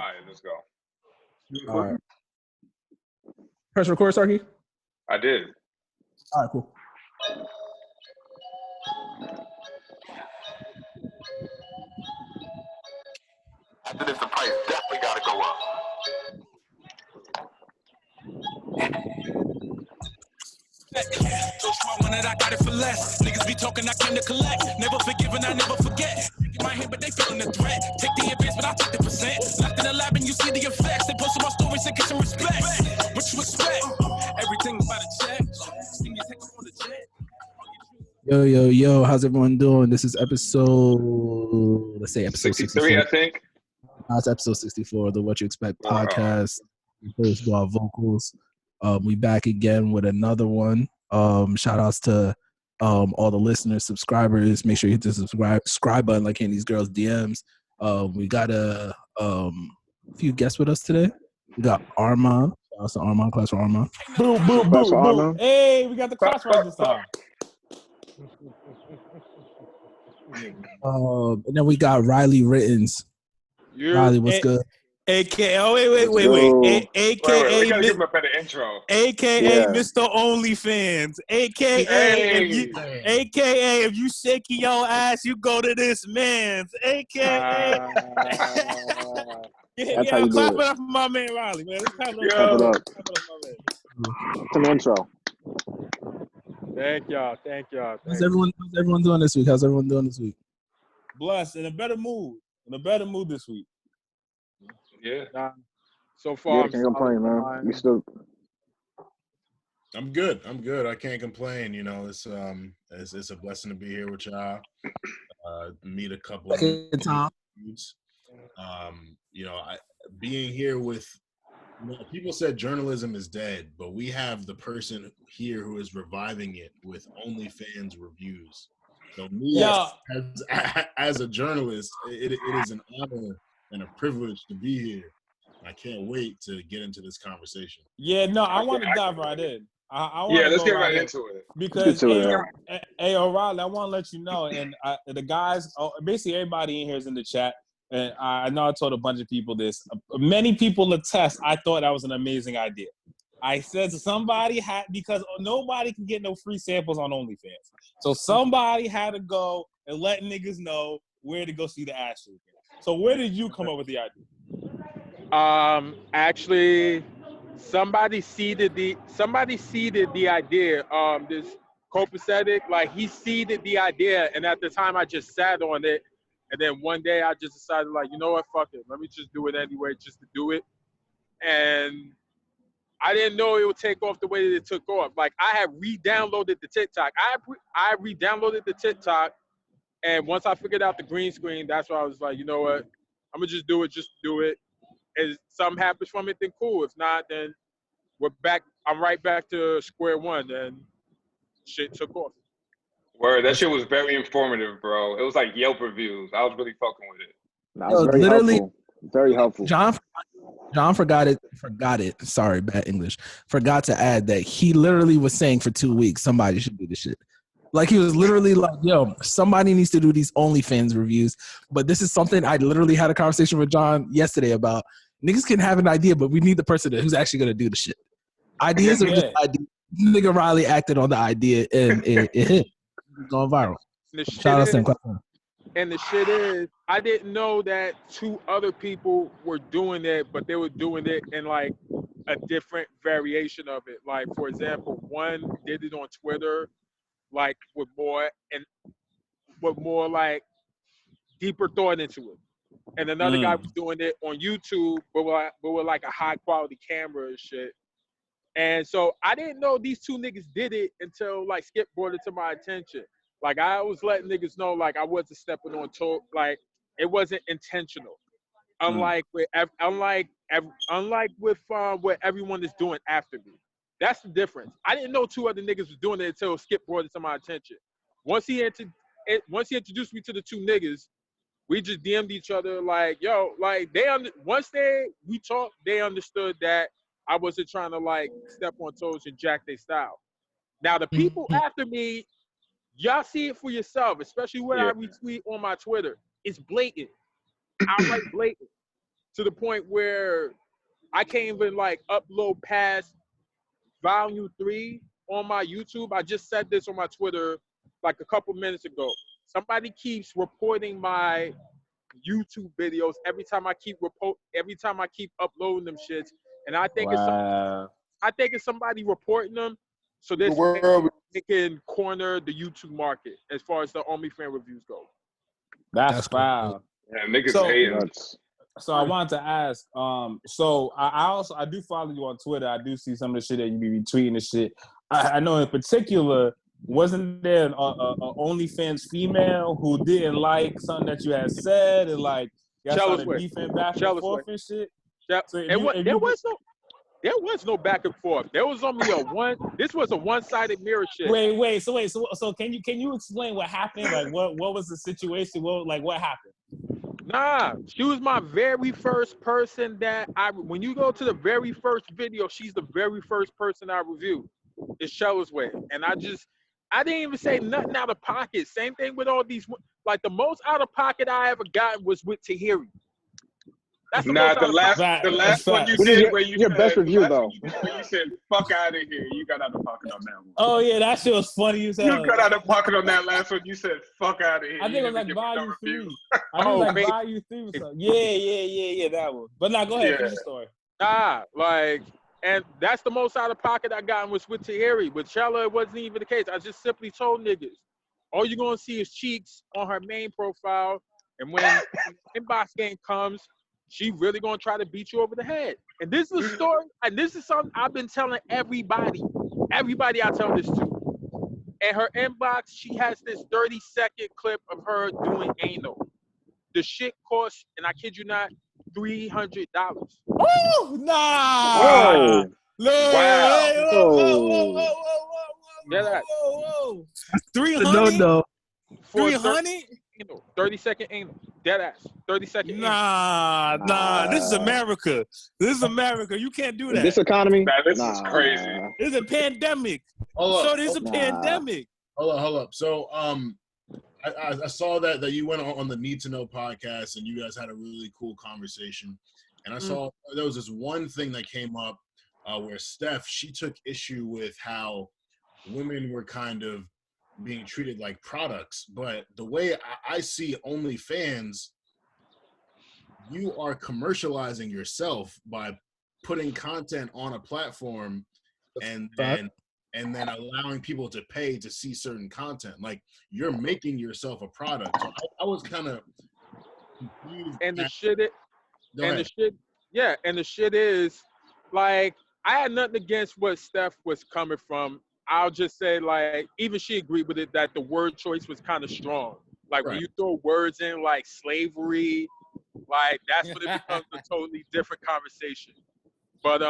All right, let's go. All right. Press record, Sarky? I did. All right, cool. After this, the price definitely got to go up. So strong that I got it for less. Niggas be talking, I came to collect. Never forgiven, I never forget. In my head, but they feeling the threat. Take the advance, but I take the percent. Locked in the lab and you see the effects. They posted my stories and get some respect. What you expect? Everything about a check. See me take on the jet. Yo, how's everyone doing? This is episode, let's say episode 63, I think. That's episode 64 of the What You Expect podcast. First of all, vocals. We back again with another one. Shout outs to all the listeners, subscribers. Make sure you hit the subscribe button like in these girls' DMs. We got a few guests with us today. We got Armand. Shout out to Armand, class for Armand. Boom, boom, boom, boom. Hey, we got the crossroads this time. And then we got Riley Rittens. Riley, what's good? AKA, wait. AKA, we gotta give him a better intro. AKA Mr. OnlyFans. AKA, if you shaking your ass, you go to this man's. AKA. That's how you clap do it up for my man Riley, man. Clap it up. It's an intro. Thank y'all. How's everyone doing this week? Blessed, in a better mood this week. Yeah. So far, I can't complain, man. We still. I'm good. I can't complain. You know, it's a blessing to be here with y'all. Meet a couple of Tom. You know, being here with people said journalism is dead, but we have the person here who is reviving it with OnlyFans reviews. So me as a journalist, it is an honor and a privilege to be here. I can't wait to get into this conversation. Yeah, no, I want to dive right in. Let's get right into it. Because, hey, O'Reilly, I want to let you know, and the guys, basically everybody in here is in the chat, and I know I told a bunch of people this. Many people attest, I thought that was an amazing idea. I said somebody had, because nobody can get no free samples on OnlyFans. So somebody had to go and let niggas know where to go see the ass shoot. So where did you come up with the idea? Actually, somebody seeded the idea. This copacetic, like he seeded the idea, and at the time I just sat on it, and then one day I just decided, like, you know what, fuck it, let me just do it anyway, just to do it. And I didn't know it would take off the way that it took off. Like, I had re-downloaded the TikTok. I re-downloaded the TikTok. And once I figured out the green screen, that's why I was like, you know what? I'm going to just do it. If something happens from it, then cool. If not, then we're back. I'm right back to square one, and shit took off. Word, that shit was very informative, bro. It was like Yelp reviews. I was really fucking with it. That was very helpful. Very helpful. John forgot it. Sorry, bad English. Forgot to add that he literally was saying for 2 weeks, somebody should do this shit. Like, he was literally like, yo, somebody needs to do these OnlyFans reviews. But this is something I literally had a conversation with John yesterday about. Niggas can have an idea, but we need the person who's actually going to do the shit. Ideas are just ideas. Nigga Riley acted on the idea, and it hit. It's going viral. Shout out to him. And the shit is, I didn't know that 2 other people were doing it, but they were doing it in, like, a different variation of it. Like, for example, one did it on Twitter, like, with more like deeper thought into it, and another guy was doing it on YouTube, but with like a high quality camera and shit. And so I didn't know these 2 niggas did it until, like, Skip brought it to my attention. Like, I was letting niggas know, like, I wasn't stepping on toe, like, it wasn't intentional. Unlike with what everyone is doing after me. That's the difference. I didn't know 2 other niggas was doing it until Skip brought it to my attention. Once he introduced me to the 2 niggas, we just DM'd each other, like, yo, like, we talked, they understood that I wasn't trying to, like, step on toes and jack their style. Now, the people after me, y'all see it for yourself, especially when I retweet on my Twitter. It's blatant. Outright blatant. to the point where I can't even like upload past volume 3 on my YouTube. I just said this on my Twitter like a couple minutes ago. Somebody keeps reporting my YouTube videos every time I keep uploading them shits, and I think it's somebody reporting them, so this they can corner the YouTube market as far as the OnlyFans reviews go. That's foul. Yeah, niggas hating. So I wanted to ask, so I do follow you on Twitter. I do see some of the shit that you be retweeting and shit. I know in particular, wasn't there an OnlyFans female who didn't like something that you had said and like y'all started beefing back and forth and shit? There was no back and forth. There was only this was a one-sided mirror shit. Wait. So can you explain what happened? Like what was the situation? What happened? Nah, she was my very first person when you go to the very first video, she's the very first person I reviewed. It's Shella's Way. And I didn't even say nothing out of pocket. Same thing with all these, like the most out of pocket I ever got was with Tahiri. That's the last one you did where you your said, best review though. When you said "fuck out of here," you got out of pocket on that one. Oh yeah, that shit was funny as hell. You got out of pocket on that last one. You said "fuck out of here." I think it was like volume 3. I think it was like volume 3 or something. Yeah, that one. But now go ahead, finish the story. And that's the most out of pocket I got was with Tahiri. With Shella, it wasn't even the case. I just simply told niggas, all you're gonna see is cheeks on her main profile, and when inbox game comes, she really gonna try to beat you over the head. And this is a story, and this is something I've been telling everybody. Everybody I tell this to. In her inbox, she has this 30-second clip of her doing anal. The shit costs, and I kid you not, $300. Oh, nah. Whoa. No. Wow. Whoa. 300? No. 300? 30-second anal. Dead ass. 30-second anal. Nah. This is America. You can't do that. This economy? This is crazy. It's a pandemic. This is a pandemic. Hold up. So, I saw that you went on the Need to Know podcast and you guys had a really cool conversation. And I saw there was this one thing that came up where she took issue with how women were kind of being treated like products. But the way I see OnlyFans, you are commercializing yourself by putting content on a platform and then allowing people to pay to see certain content. Like you're making yourself a product. So I was kind of confused. And the shit is like, I had nothing against what Steph was coming from. I'll just say, like, even she agreed with it that the word choice was kind of strong. Like when you throw words in like slavery, like that's when it becomes a totally different conversation. But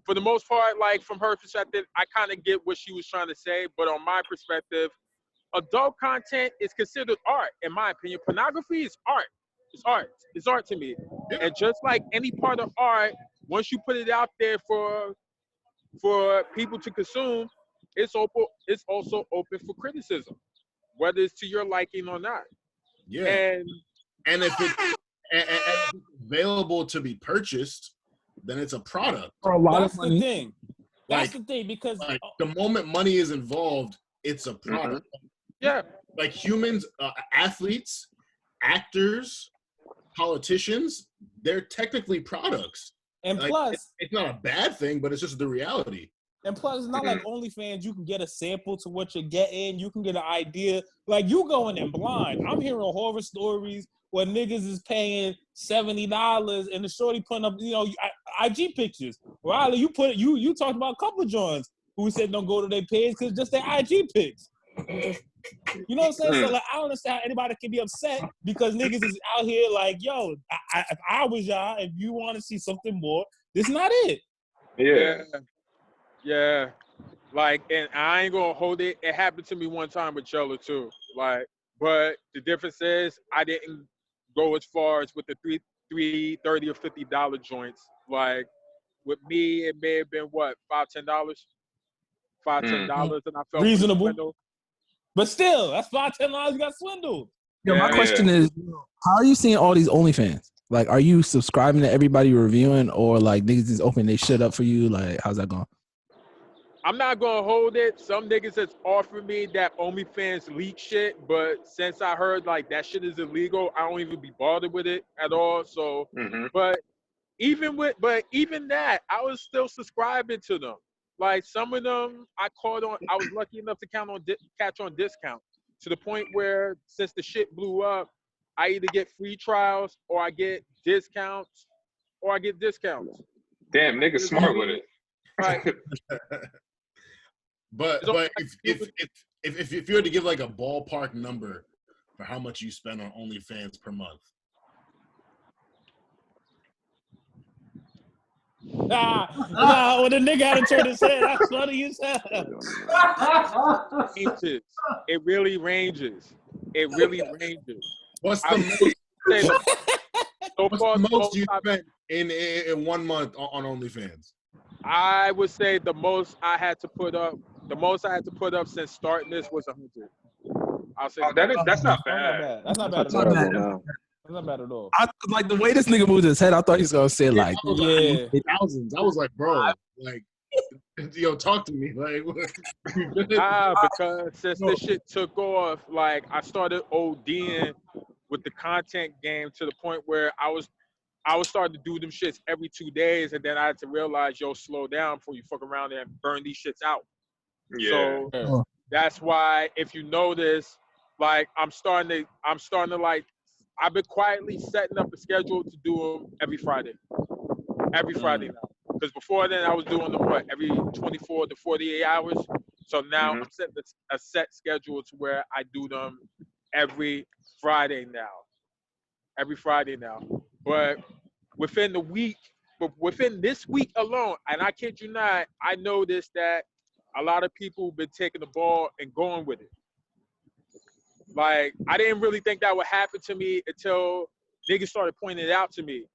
for the most part, like from her perspective, I kind of get what she was trying to say. But on my perspective, adult content is considered art, in my opinion. Pornography is art. It's art. It's art to me. And just like any part of art, once you put it out there for people to consume, it's also open for criticism, whether it's to your liking or not. Yeah. And if it's available to be purchased, then it's a product. For a lot That's of money. the thing. That's the thing, because like the moment money is involved, it's a product. Yeah. Like humans, athletes, actors, politicians, they're technically products. And like, plus, it's not a bad thing, but it's just the reality. And plus, it's not like OnlyFans, you can get a sample to what you're getting. You can get an idea. Like, you going in blind. I'm hearing horror stories where niggas is paying $70 and the shorty putting up, IG pictures. Riley, you talked about a couple of joints who said don't go to their page because just their IG pics. You know what I'm saying? So, like, I don't understand how anybody can be upset because niggas is out here like, yo, if I was y'all, if you want to see something more, this is not it. Yeah. Like, and I ain't gonna hold it. It happened to me one time with Chella too. Like, but the difference is I didn't go as far as with the $30 or $50 joints. Like with me, it may have been what, $5-10, $10, and I felt reasonable. But still, that's $5-10 you got swindled. My question is, how are you seeing all these OnlyFans? Like, are you subscribing to everybody you're reviewing, or like niggas just open their shit up for you? Like, how's that going? I'm not gonna hold it. Some niggas has offered me that OnlyFans leak shit, but since I heard like that shit is illegal, I don't even be bothered with it at all. So, but even that, I was still subscribing to them. Like some of them, I was lucky enough to catch on discount to the point where since the shit blew up, I either get free trials or I get discounts. Damn, niggas smart with it. Right. But if you were to give like a ballpark number for how much you spend on OnlyFans per month. Nah, when the nigga had to turn his head, that's funny you said. It really ranges. What's the most you spent in 1 month on OnlyFans? I would say the most I had to put up since starting this was 100. I'll say that's not bad. That's not bad at all. That's not bad at all. Like the way this nigga moved his head, I thought he was gonna say like thousands. I was like, bro, like, yo, talk to me, like. Because since this shit took off, like I started ODing with the content game to the point where I was starting to do them shits every 2 days, and then I had to realize, yo, slow down before you fuck around and burn these shits out. Yeah. So that's why, if you notice, like I'm starting to like, I've been quietly setting up a schedule to do them every Friday now. Because before then I was doing them every 24 to 48 hours. So now I'm setting a set schedule to where I do them every Friday now. But within this week alone, and I kid you not, I noticed that a lot of people been taking the ball and going with it. Like, I didn't really think that would happen to me until niggas started pointing it out to me.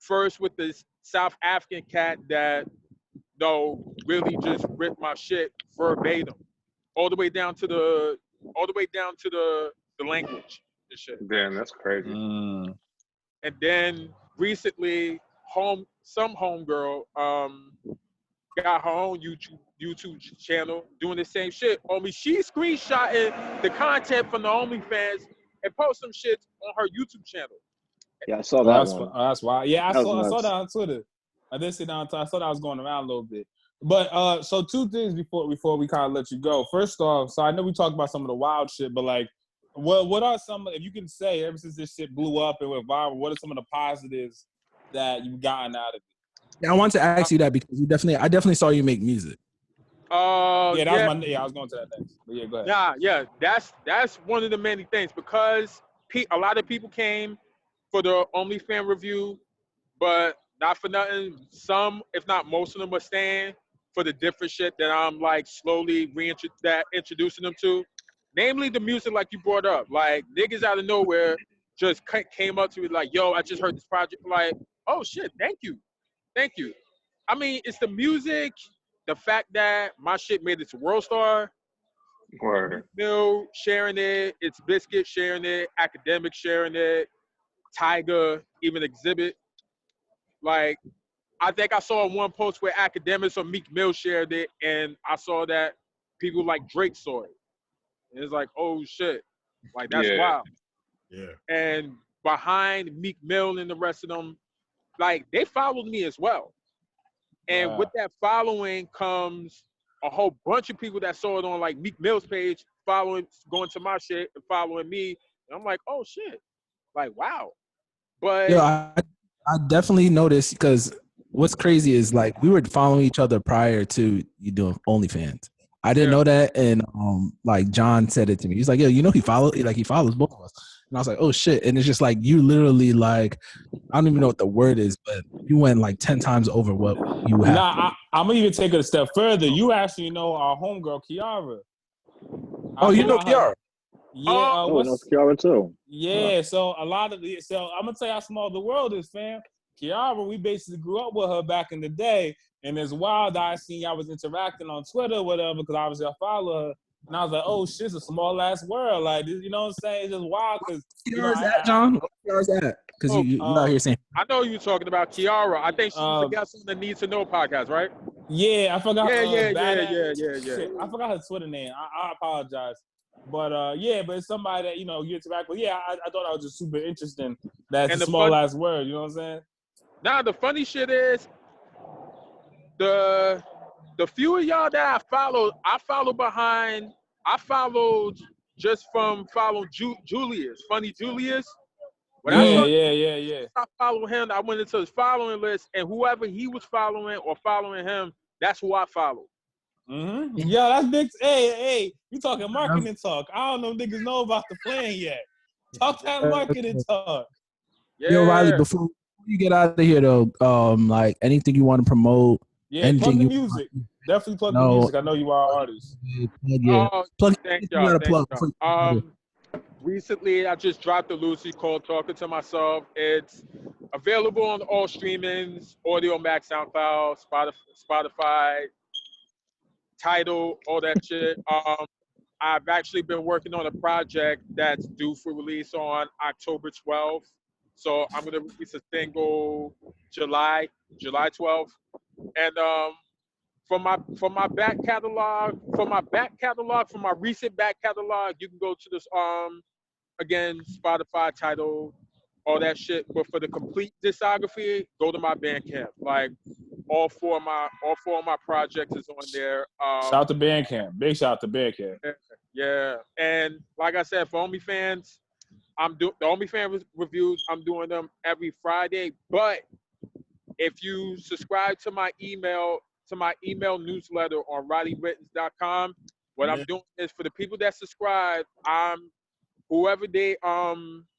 First with this South African cat that, really just ripped my shit verbatim, all the way down to the language and shit. Damn, that's crazy. And then recently, some homegirl got her own YouTube channel doing the same shit. Only she screenshotting the content from the OnlyFans and post some shit on her YouTube channel. Yeah, I saw that one. That's why. Yeah, I saw that on Twitter. I did see that on Twitter. I saw that was going around a little bit. But so two things before we kind of let you go. First off, so I know we talked about some of the wild shit, but like, what are some, if you can say, ever since this shit blew up and went viral, what are some of the positives that you've gotten out of it? Yeah, I want to ask you that because I definitely saw you make music. I was going to that next. But yeah, go ahead. Yeah, that's one of the many things, because a lot of people came for the OnlyFans review, but not for nothing. Some, if not most of them, are staying for the different shit that I'm like slowly introducing them to. Namely the music, like you brought up. Like, niggas out of nowhere just came up to me like, yo, I just heard this project. Like, oh shit, thank you. I mean, it's the music, the fact that my shit made it to World Star. Word. Mill sharing it, it's Biscuit sharing it, Academic sharing it, Tiger, even Exhibit. Like, I think I saw one post where Academics or Meek Mill shared it, and I saw that people like Drake saw it. And it's like, oh shit, like that's wild. Yeah. And behind Meek Mill and the rest of them, like, they followed me as well. And with that following comes a whole bunch of people that saw it on like Meek Mill's page, going to my shit and following me. And I'm like, oh shit, like, wow. But yeah, I definitely noticed, because what's crazy is like we were following each other prior to you doing OnlyFans. I didn't know that, and like John said it to me. He's like, "Yo, he follows both of us." And I was like, "Oh shit!" And it's just like you literally, like, I don't even know what the word is, but you went like 10 times over what you had. Nah, I'm gonna even take it a step further. You actually know our homegirl Kiara. Oh, you know Kiara? Yeah, that's Kiara too. Yeah, so I'm gonna tell you how small the world is, fam. Kiara, we basically grew up with her back in the day. And it's wild that I seen y'all was interacting on Twitter or whatever, because obviously I follow her. And I was like, oh shit, it's a small ass world. Like, you know what I'm saying? It's just wild because Where's that, John? Where's that? Because you out here saying. I know you talking about Kiara. I think she's the guest on the Need to Know podcast, right? Yeah, I forgot. Yeah. Shit, I forgot her Twitter name. I apologize. But but it's somebody that you interact with. Yeah, I thought that was just super interesting. That's a small ass word. You know what I'm saying? Nah, the funny shit is the few of y'all that I followed just from following Julius, Funny Julius. When I follow him, I went into his following list, and whoever he was following or following him, that's who I follow. Mm-hmm. Yo, that's big. Hey, you talking marketing talk. I don't know if niggas know about the plan yet. Talk that marketing talk. Yeah. Yo, Riley, before you get out of here, though, like anything you want to promote? Yeah, plug the music. Definitely plug the music. I know you are an artist. Plug. Thank y'all. Recently, I just dropped a Lucy called Talking to Myself. It's available on all streamings, Audio Max, SoundCloud, Spotify, Tidal, all that shit. I've actually been working on a project that's due for release on October 12th. So I'm gonna release a single July 12th. And from my back catalog, from my recent back catalog, you can go to this again, Spotify, Tidal, all that shit. But for the complete discography, go to my Bandcamp. Like all four of my projects is on there. Shout out to Bandcamp. Big shout out to Bandcamp. Yeah. And like I said, for OnlyFans, the OnlyFans reviews, I'm doing them every Friday. But if you subscribe to my email newsletter on RileyWittens.com, what I'm doing is for the people that subscribe, whoever they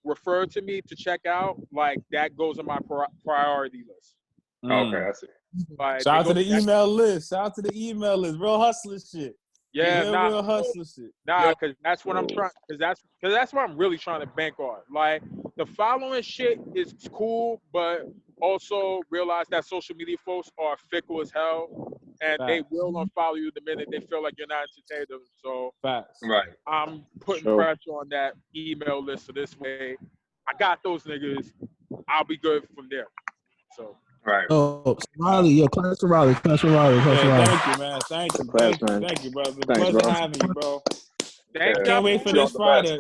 refer to me to check out, like that goes on my priority list. Okay, I see. Like, Shout out to the email list. Real hustler shit. Yeah, real hustler shit. Because that's what I'm trying. Because that's what I'm really trying to bank on. Like the following shit is cool, but also realize that social media folks are fickle as hell, and they will unfollow you the minute they feel like you're not entertaining them. So I'm putting pressure on that email list, so this way I got those niggas. I'll be good from there. So. Right. Oh, Riley, class for Riley. Thank you, man. Thank you, brother. Pleasure having you, bro. Can't wait for this Friday.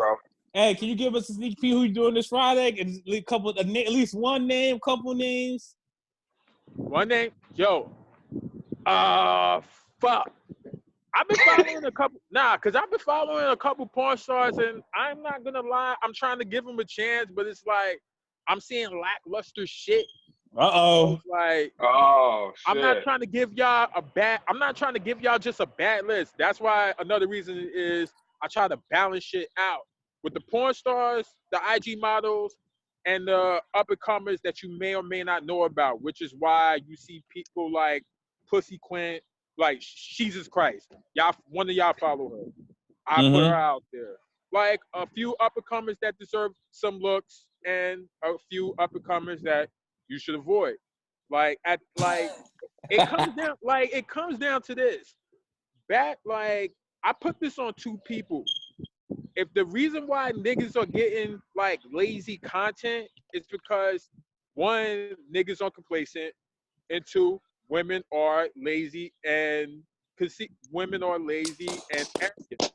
Hey, can you give us a sneak peek who you doing this Friday? At least one name, couple names. One name, yo. Fuck. I've been following a couple porn stars, and I'm not gonna lie, I'm trying to give them a chance, but it's like I'm seeing lackluster shit. Like, shit. I'm not trying to give y'all just a bad list. That's why another reason is I try to balance shit out with the porn stars, the IG models, and the up-and-comers that you may or may not know about, which is why you see people like Pussy Quint, like Jesus Christ. One of y'all follow her. I put her out there. Like a few up-and-comers that deserve some looks, and a few up-and-comers that you should avoid. It comes down to this. I put this on two people. If the reason why niggas are getting like lazy content is because one, niggas are complacent, and two, women are lazy and arrogant.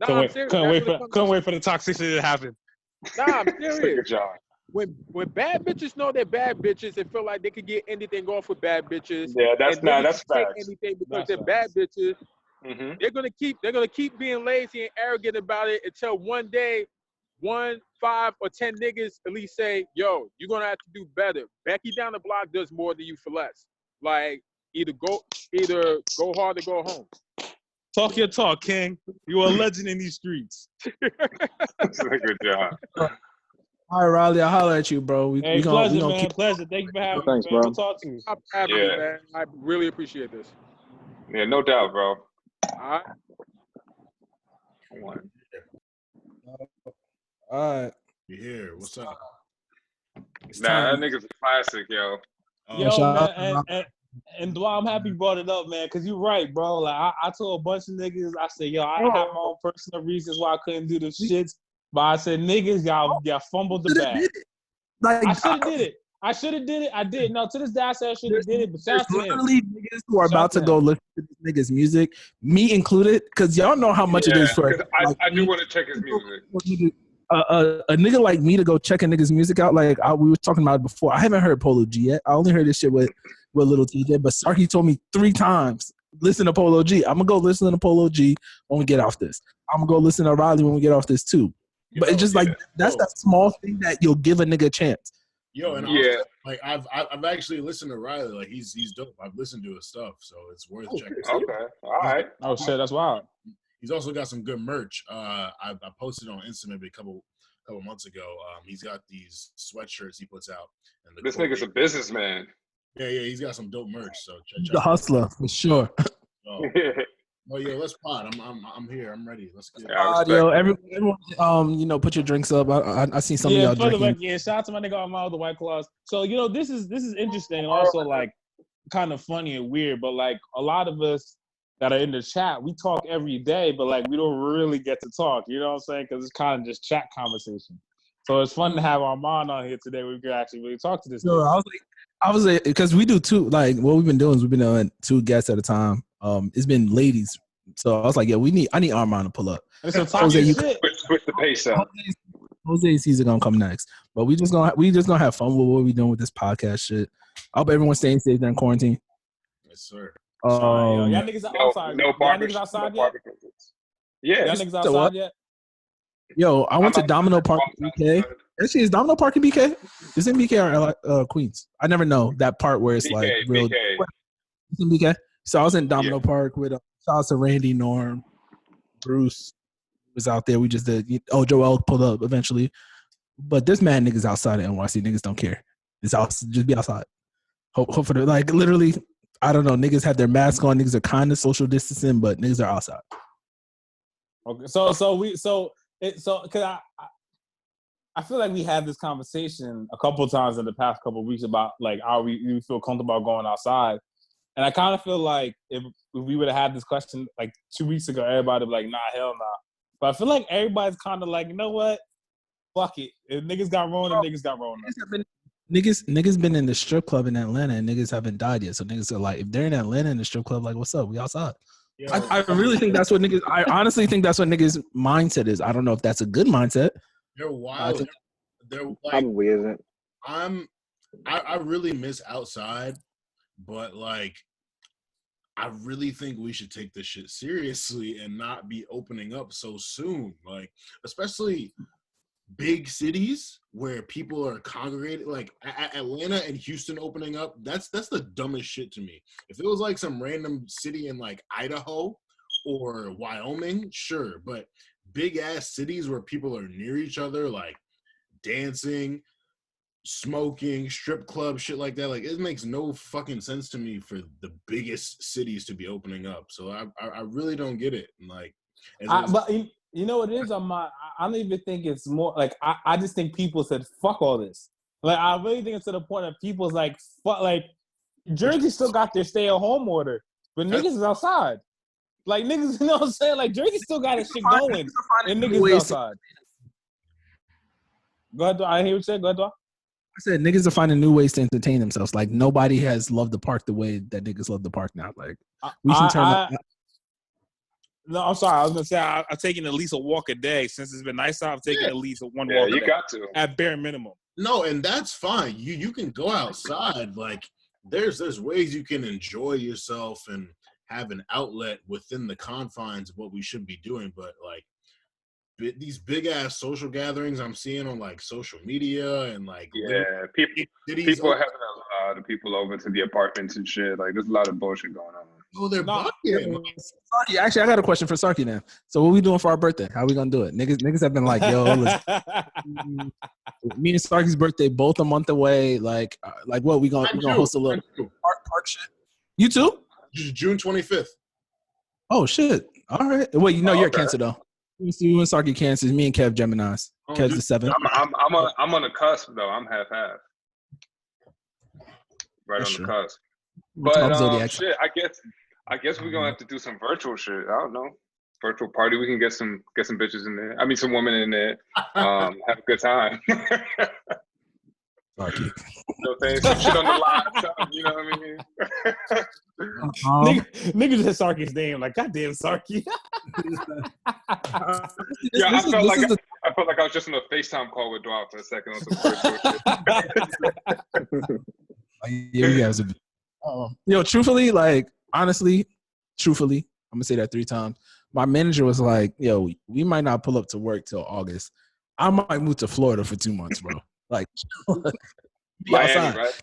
Couldn't wait for the toxicity to happen. Nah, I'm serious. Good job. When bad bitches know they're bad bitches and feel like they could get anything off with bad bitches. Yeah, that's facts. Anything because they're bad bitches. Mm-hmm. They're gonna keep being lazy and arrogant about it until one day, 1, 5, or 10 niggas at least say, "Yo, you're gonna have to do better." Becky down the block does more than you for less. Like either go hard or go home. Talk your talk, King. You are a legend in these streets. That's a good job. All right, Riley, I'll holler at you, bro. Pleasure, man. Pleasure. Thank you for having me, man. Bro. We'll talk to you. I'm happy, man. I really appreciate this. Yeah, no doubt, bro. All right. All right. You here? What's up? That nigga's a classic, yo. Man, and Blah, I'm happy you brought it up, man, because you're right, bro. Like I told a bunch of niggas, I said, yo, I have my own personal reasons why I couldn't do the shits. But I said, niggas, y'all fumbled the bag. Like, I should have did it. I did. No, to this day, I said I should have did it. But shout there's out to him. literally niggas who are Shout about to to go him. listen to this nigga's music, me included, because y'all know how much it is for. 'cause Like, I do want to check his music. A nigga like me to go check a nigga's music out. Like we were talking about it before. I haven't heard Polo G yet. I only heard this shit with Little TJ. But Sarky told me 3 times, listen to Polo G. I'm gonna go listen to Polo G when we get off this. I'm gonna go listen to Riley when we get off this too. But it's just like that's that small thing that you'll give a nigga a chance. Yo, and also, like I've actually listened to Riley. Like he's dope. I've listened to his stuff, so it's worth checking. Okay, all right. Oh shit, that's wild. He's also got some good merch. I posted on Instagram maybe a couple months ago. He's got these sweatshirts he puts out. And This nigga's a businessman. Yeah, he's got some dope merch. So check The hustler for sure. Oh yeah, let's pod. I'm here. I'm ready. Let's get it. Yo, everyone, put your drinks up. I seen some of y'all drinking. Shout out to my nigga Armand with the White Claws. So this is interesting and also like kind of funny and weird. But like a lot of us that are in the chat, we talk every day, but like we don't really get to talk. You know what I'm saying? Because it's kind of just chat conversation. So it's fun to have Armand on here today. We could actually really talk to this. So I was like, because we do 2. Like what we've been doing is we've been doing 2 guests at a time. It's been ladies, so I was like, I need Armand to pull up. Jose, you switch the pace up. Jose's season gonna come next, but we just gonna have fun with what we doing with this podcast shit. I hope everyone's staying safe during quarantine. Yes, sir. Y'all niggas outside? No y'all niggas outside yet? Yeah. Y'all niggas outside yet? Yo, I went to Domino Park in BK. Actually, is Domino Park in BK? Is it in BK or Queens? I never know that part where it's BK, like real. BK. It's in BK. So I was in Domino Park with shout out to Randy, Norm, Bruce was out there. We just did. Joel pulled up eventually, but this man niggas outside of NYC. Niggas don't care. It's out. Just be outside. Hope for the like literally. I don't know. Niggas have their masks on. Niggas are kind of social distancing, but niggas are outside. Okay, because I feel like we had this conversation a couple of times in the past couple of weeks about like how we feel comfortable going outside. And I kind of feel like if we would have had this question like 2 weeks ago, everybody would be like, nah, hell nah. But I feel like everybody's kind of like, you know what? Fuck it. If niggas got Rona, niggas got Rona. Niggas been in the strip club in Atlanta and niggas haven't died yet. So niggas are like, if they're in Atlanta in the strip club, like, what's up? We outside. I really think that's what niggas, I honestly think that's what niggas' mindset is. I don't know if that's a good mindset. They're wild. They're like, probably isn't. I really miss outside. But like, I really think we should take this shit seriously and not be opening up so soon. Like, especially big cities where people are congregated, like Atlanta and Houston opening up. That's the dumbest shit to me. If it was like some random city in like Idaho or Wyoming, sure. But big ass cities where people are near each other, like dancing, smoking, strip club, shit like that. Like, it makes no fucking sense to me for the biggest cities to be opening up. So I really don't get it. And like, but you know what it is? I don't even think it's more like I just think people said fuck all this. Like, I really think it's to the point that people's like fuck. Like, Jersey still got their stay-at-home order, but niggas is outside. Like, niggas, you know what I'm saying? Like, Jersey still got his shit going, and niggas is outside. Go ahead, I hear what you said. Go ahead, I said niggas are finding new ways to entertain themselves. Like, nobody has loved the park the way that niggas love the park now. Like, we can turn that. No, I'm sorry. I was gonna say I'm taking at least a walk a day since it's been nice out. I'm taking at least one walk. Yeah, you got to at bare minimum. No, and that's fine. You can go outside. Like, there's ways you can enjoy yourself and have an outlet within the confines of what we should be doing. But like, these big ass social gatherings I'm seeing on like social media and like people are having a lot of people over to the apartments and shit. Like, there's a lot of bullshit going on. Oh, they're bugging. Sarky, actually, I got a question for Sarky now. So, what we doing for our birthday? How we gonna do it? Niggas have been like, yo, me and Sarky's birthday both a month away. Like what we gonna host a little park shit? You too? June 25th. Oh shit! All right. Wait, you're Cancer though. You and Sarky Cancer. Me and Kev Geminis. Kev's the 7th. I'm on the cusp though. I'm half. Right. That's on the cusp. But shit, I guess we're gonna have to do some virtual shit. I don't know. virtual party. We can get some bitches in there. I mean, some women in there. Have a good time. Sarky. So saying some shit on the live, something, you know what I mean? Nigga just said Sarky's name, like, goddamn Sarky. Yeah, I felt like I was just on a FaceTime call with Dwyer for a second on some virtual shit. Yeah, you guys are. Truthfully, like, honestly, I'm gonna say that 3 times. My manager was like, yo, we might not pull up to work till August. I might move to Florida for 2 months, bro. Like, Miami, right?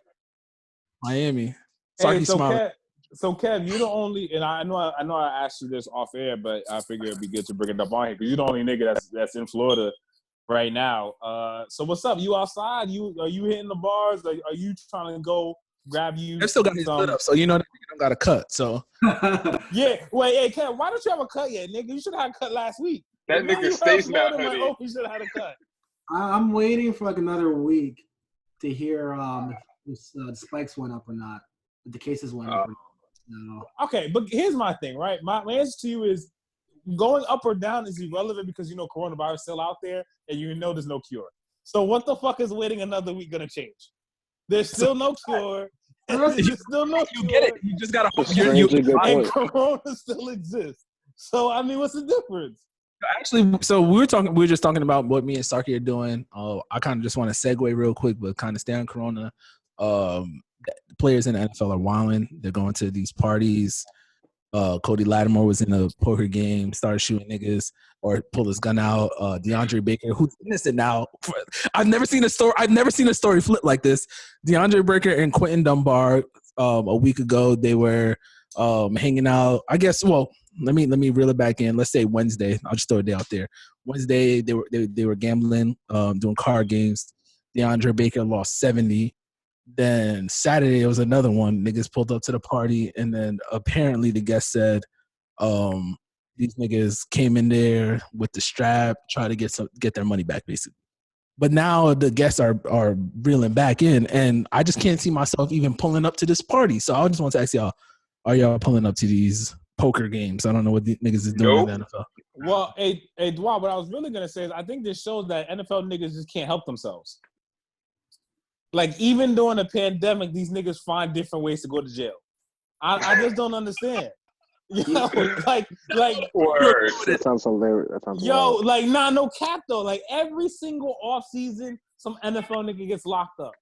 Miami. Hey, so Kev, you're the only, and I know I asked you this off air, but I figure it'd be good to bring it up on here because you're the only nigga that's in Florida right now. So what's up? You outside? Are you hitting the bars? Are you trying to go grab you? I still got his split up, so you know that nigga don't got a cut. So yeah. Wait, hey Kev, why don't you have a cut yet, nigga? You should have had a cut last week. That nigga stays now. You should have had a cut. I'm waiting for like another week to hear if the spikes went up or not, if the cases went up or not. No. Okay, but here's my thing, right? My answer to you is going up or down is irrelevant because coronavirus is still out there and there's no cure. So what the fuck is waiting another week gonna change? There's still no cure. There's still no cure. You get it. You just gotta and corona still exists. So I mean, what's the difference? Actually, so we were just talking about what me and Sarky are doing. I kind of just want to segue real quick, but kind of stay on Corona. Players in the NFL are wilding. They're going to these parties. Cody Lattimore was in a poker game, started shooting niggas or pulled his gun out. DeAndre Baker, who's innocent now. I've never seen a story flip like this. DeAndre Baker and Quentin Dunbar, a week ago, they were hanging out. I guess. Well, let me reel it back in. Let's say Wednesday. I'll just throw a day out there. Wednesday, they were gambling, doing card games. DeAndre Baker lost 70. Then Saturday, it was another one. Niggas pulled up to the party, and then apparently the guest said, these niggas came in there with the strap, try to get their money back, basically. But now the guests are reeling back in, and I just can't see myself even pulling up to this party. So I just want to ask y'all, are y'all pulling up to these poker games? I don't know what the niggas is doing in the NFL. Well, hey, Dwight, what I was really going to say is I think this shows that NFL niggas just can't help themselves. Like, even during a pandemic, these niggas find different ways to go to jail. I just don't understand. Like word. That sounds hilarious. Yo, like, no cap though. Like, every single off season, some NFL nigga gets locked up.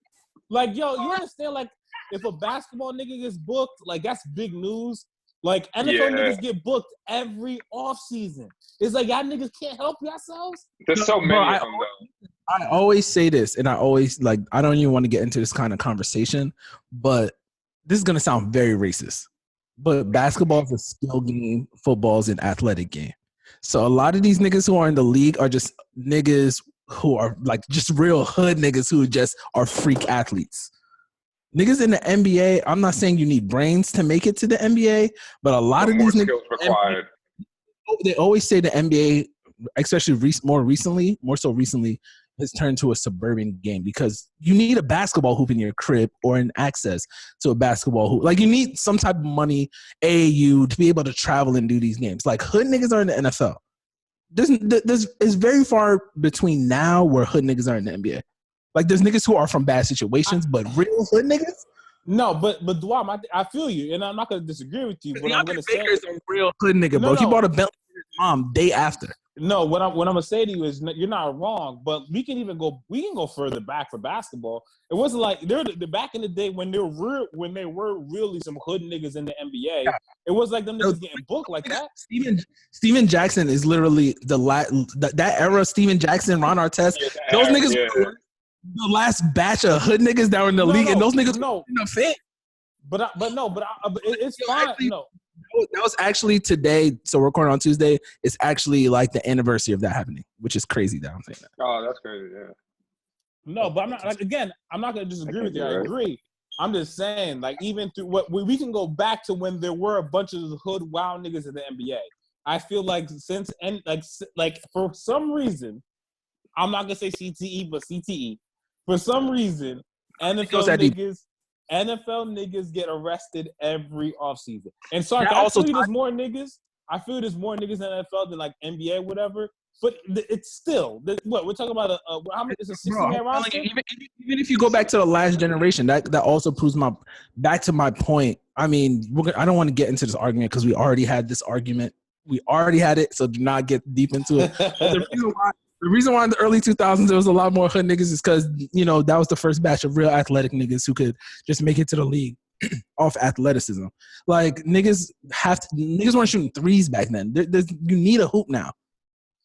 Like, yo, you understand? Like, if a basketball nigga gets booked, like, that's big news. Like, NFL niggas get booked every off season. It's like, y'all niggas can't help yourselves. There's so many of them though. I always say this, and I always, like, I don't even want to get into this kind of conversation, but this is going to sound very racist. But basketball is a skill game, football is an athletic game. So a lot of these niggas who are in the league are just niggas who are, like, just real hood niggas who just are freak athletes. Niggas in the NBA, I'm not saying you need brains to make it to the NBA, but a lot of these niggas required. They always say the NBA, especially more so recently, has turned to a suburban game because you need a basketball hoop in your crib or an access to a basketball hoop. Like, you need some type of money, AAU, to be able to travel and do these games. Like, hood niggas are in the NFL. It's very far between now where hood niggas are in the NBA. Like, there's niggas who are from bad situations, but real hood niggas? No, but Dwam, I feel you, and I'm not going to disagree with you. But I'm going to say Baker's a real hood nigga, bro. He bought a Bentley for his mom day after. No, what I'm going to say to you is you're not wrong, but we can go further back for basketball. It wasn't like the back in the day when they were really some hood niggas in the NBA. Yeah. It was like them niggas getting booked like that. Steven Jackson is literally that era. Steven Jackson, Ron Artest, those niggas were the last batch of hood niggas that were in the league, and those niggas were in the fit. But it's fine. Actually, that was actually today. So we're recording on Tuesday. It's actually like the anniversary of that happening, which is crazy that I'm saying that. Oh, that's crazy. Yeah. No, but I'm not I'm not gonna disagree with you. I agree. I'm just saying, like, even through what we can go back to when there were a bunch of hood wild niggas in the NBA. I feel like since and like for some reason, I'm not gonna say CTE, but CTE. For some reason, NFL niggas get arrested every offseason. And sorry, also there's more niggas. I feel there's more niggas in the NFL than like NBA, whatever. But it's still what we're talking about. How many? It's a 60-man roster. Even if you go back to the last generation, that also proves back to my point. I mean, I don't want to get into this argument because we already had this argument. We already had it, so do not get deep into it. The reason why in the early 2000s there was a lot more hood niggas is because that was the first batch of real athletic niggas who could just make it to the league off athleticism. Like niggas weren't shooting threes back then. You need a hoop now.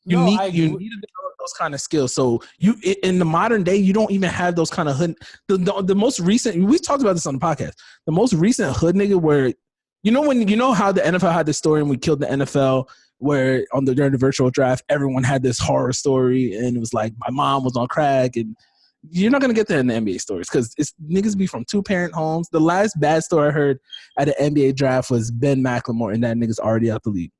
You need to develop those kind of skills. So you in the modern day, you don't even have those kind of hood. The most recent, we talked about this on the podcast. The most recent hood nigga where how the NFL had this story and we killed the NFL where during the virtual draft, everyone had this horror story and it was like my mom was on crack, and you're not gonna get that in the NBA stories because it's niggas be from 2-parent homes. The last bad story I heard at the NBA draft was Ben McLemore, and that nigga's already out the league.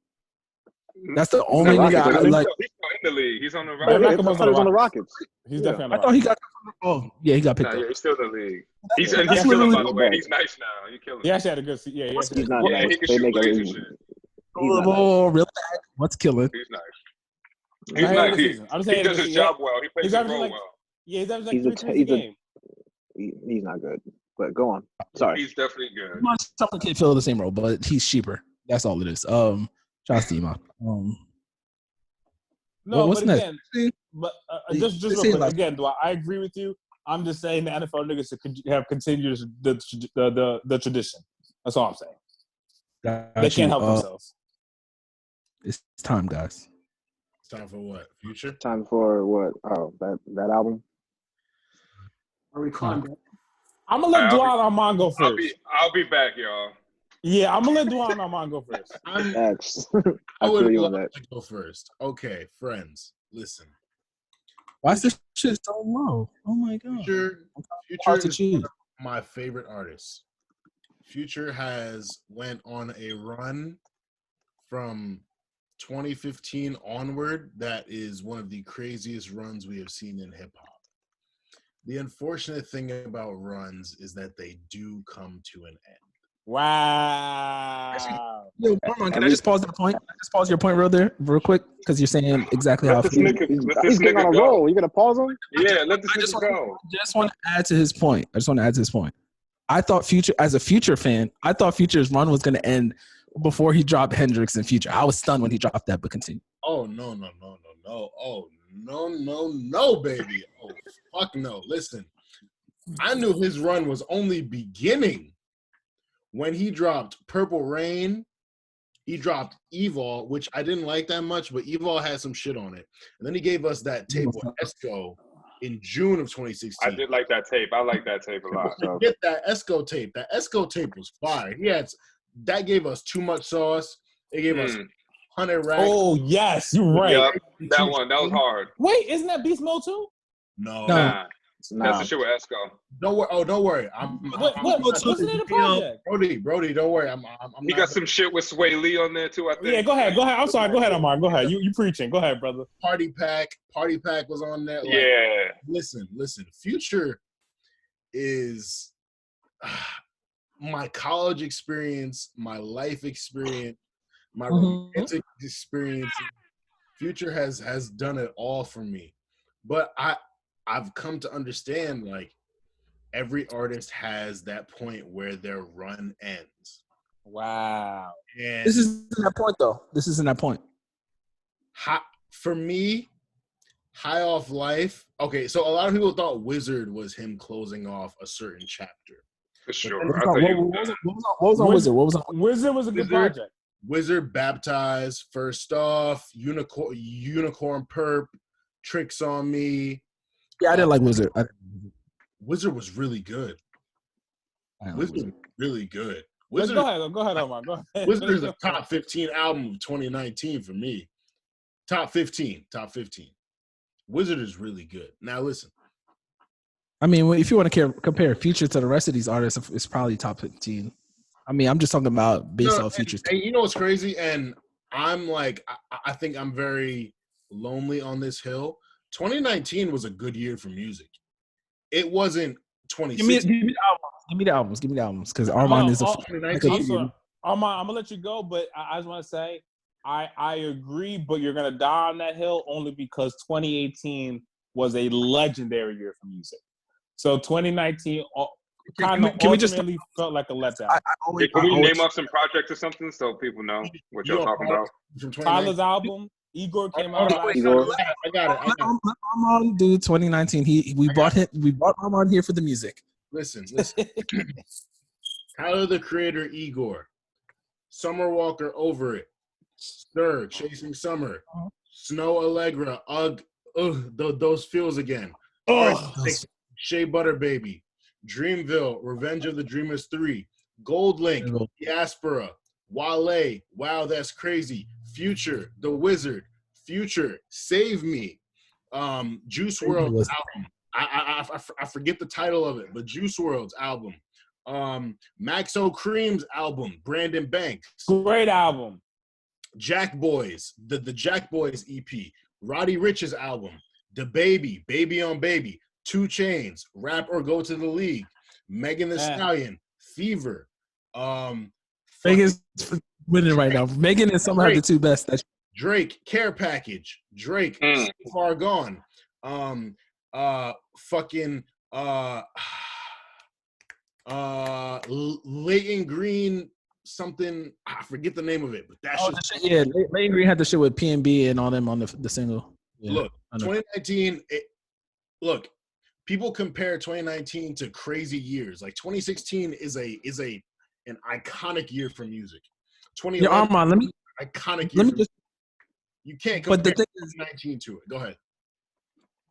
That's the only nigga I like. He's still in the league. He's on the Rockets. Rockets. He's on the Rockets. He's definitely on the I thought he got. Oh yeah, he got picked up. Yeah, he's still in the league. He's killing, by the way. He's nice now. He's killing. He actually had a good. Yeah, he's not nice. He can shoot threes and shit. Oh, real bad. What's killing? He's nice. He's nice. He does his job well. He plays his role well. Yeah, he's averaging like 3 a game. He's not good. But go on. Sorry. He's definitely good. Something can't fill the same role, but he's cheaper. That's all it is. Shout to Iman. No, what's but next? again, just real quick, again, do I agree with you? I'm just saying the NFL niggas have continued the tradition. That's all I'm saying. They can't help themselves. It's time, guys. It's time for what? Future? Time for what? Oh, that album. Are we calling? I'm gonna let Dwan Armand go first. I'll be back, y'all. Yeah, I'm gonna let Dwan Armand go first. I would love to go first. Okay, friends, listen. Why is this shit so low? Oh my god. Future is my favorite artist. Future has went on a run from 2015 onward that is one of the craziest runs we have seen in hip hop. The unfortunate thing about runs is that they do come to an end. Wow. Yo, can I just pause the point? Just pause your point real quick because you're saying exactly how. He's getting on a roll. You gonna pause him? Yeah, let this nigga go. I just want to add to his point. I thought Future, as a Future fan, I thought Future's run was going to end before he dropped Hendrix and Future. I was stunned when he dropped that, but continue. Oh, no. Oh, no, baby. Oh, fuck no. Listen, I knew his run was only beginning when he dropped Purple Rain. He dropped Evil, which I didn't like that much, but Evil had some shit on it. And then he gave us that tape with Esco in June of 2016. I did like that tape. I like that tape a lot. Get that Esco tape. That Esco tape was fire. That gave us Too Much Sauce. It gave us 100 Racks. Oh, yes. You're right. Yep, that was hard. Wait, isn't that Beast Mode too? No. Nah. That's the shit with Esco. Don't worry. Wasn't it a project? Brody, don't worry. He got some shit with Sway Lee on there too, I think. Yeah, go ahead. I'm sorry. Go ahead, Amar. Go ahead. You preaching. Go ahead, brother. Party Pack was on there. Like, yeah. Listen. Future is my college experience, my life experience, my romantic experience. Future has done it all for me. But I've come to understand, like, every artist has that point where their run ends. Wow. And this isn't that point, though. This isn't that point. For me, High Off Life. Okay, so a lot of people thought Wizard was him closing off a certain chapter. For sure. What was on Wizard? Wizard was a good project. Wizard, Baptized, First Off, Unicorn Perp, Tricks on Me. Yeah, I didn't like Wizard. Wizard was really good. Wizard was really good. Wizard, go ahead, Omar. Go ahead. Wizard is a top 15 album of 2019 for me. Top 15. Wizard is really good. Now listen. I mean, if you want to compare Future to the rest of these artists, it's probably top 15. I mean, I'm just talking about based off Future's. And you know what's crazy? And I'm like, I think I'm very lonely on this hill. 2019 was a good year for music. It wasn't 2016. Give me the albums, because Armand is a. Armand, I'm gonna let you go, but I just want to say, I agree, but you're gonna die on that hill only because 2018 was a legendary year for music. So 2019 kind of ultimately felt like a letdown. Can we name off some projects or something so people know what y'all talking about? Tyler's album, Igor came out. I got it. Armand, dude, 2019. We brought Armand here for the music. Listen. Tyler, the Creator, Igor, Summer Walker, Over It, Stir, Chasing Summer, Snow Allegra, those feels again. Shea Butter Baby, Dreamville, Revenge of the Dreamers 3, Gold Link, Diaspora, Wale, Wow That's Crazy, Future, The Wizard, Future, Save Me, Juice WRLD's album. I forget the title of it, but Juice WRLD's album. Maxo Cream's album, Brandon Banks. Great album. Jack Boys, the Jack Boys EP. Roddy Ricch's album, The Baby, Baby on Baby. 2 Chainz, Rap or Go to the League. Megan Thee Stallion, Fever. Megan's winning right now. Megan and Summer have the two best. Drake, Care Package. Drake, So Far Gone. Leighton Green something, I forget the name of it, but that shit. Leighton Green had the shit with P&B and all them on the single. Yeah, look, 2019. Look, people compare 2019 to crazy years. Like 2016 is an iconic year for music. 2011, Armand, iconic year. You can't compare 2019 to it. Go ahead.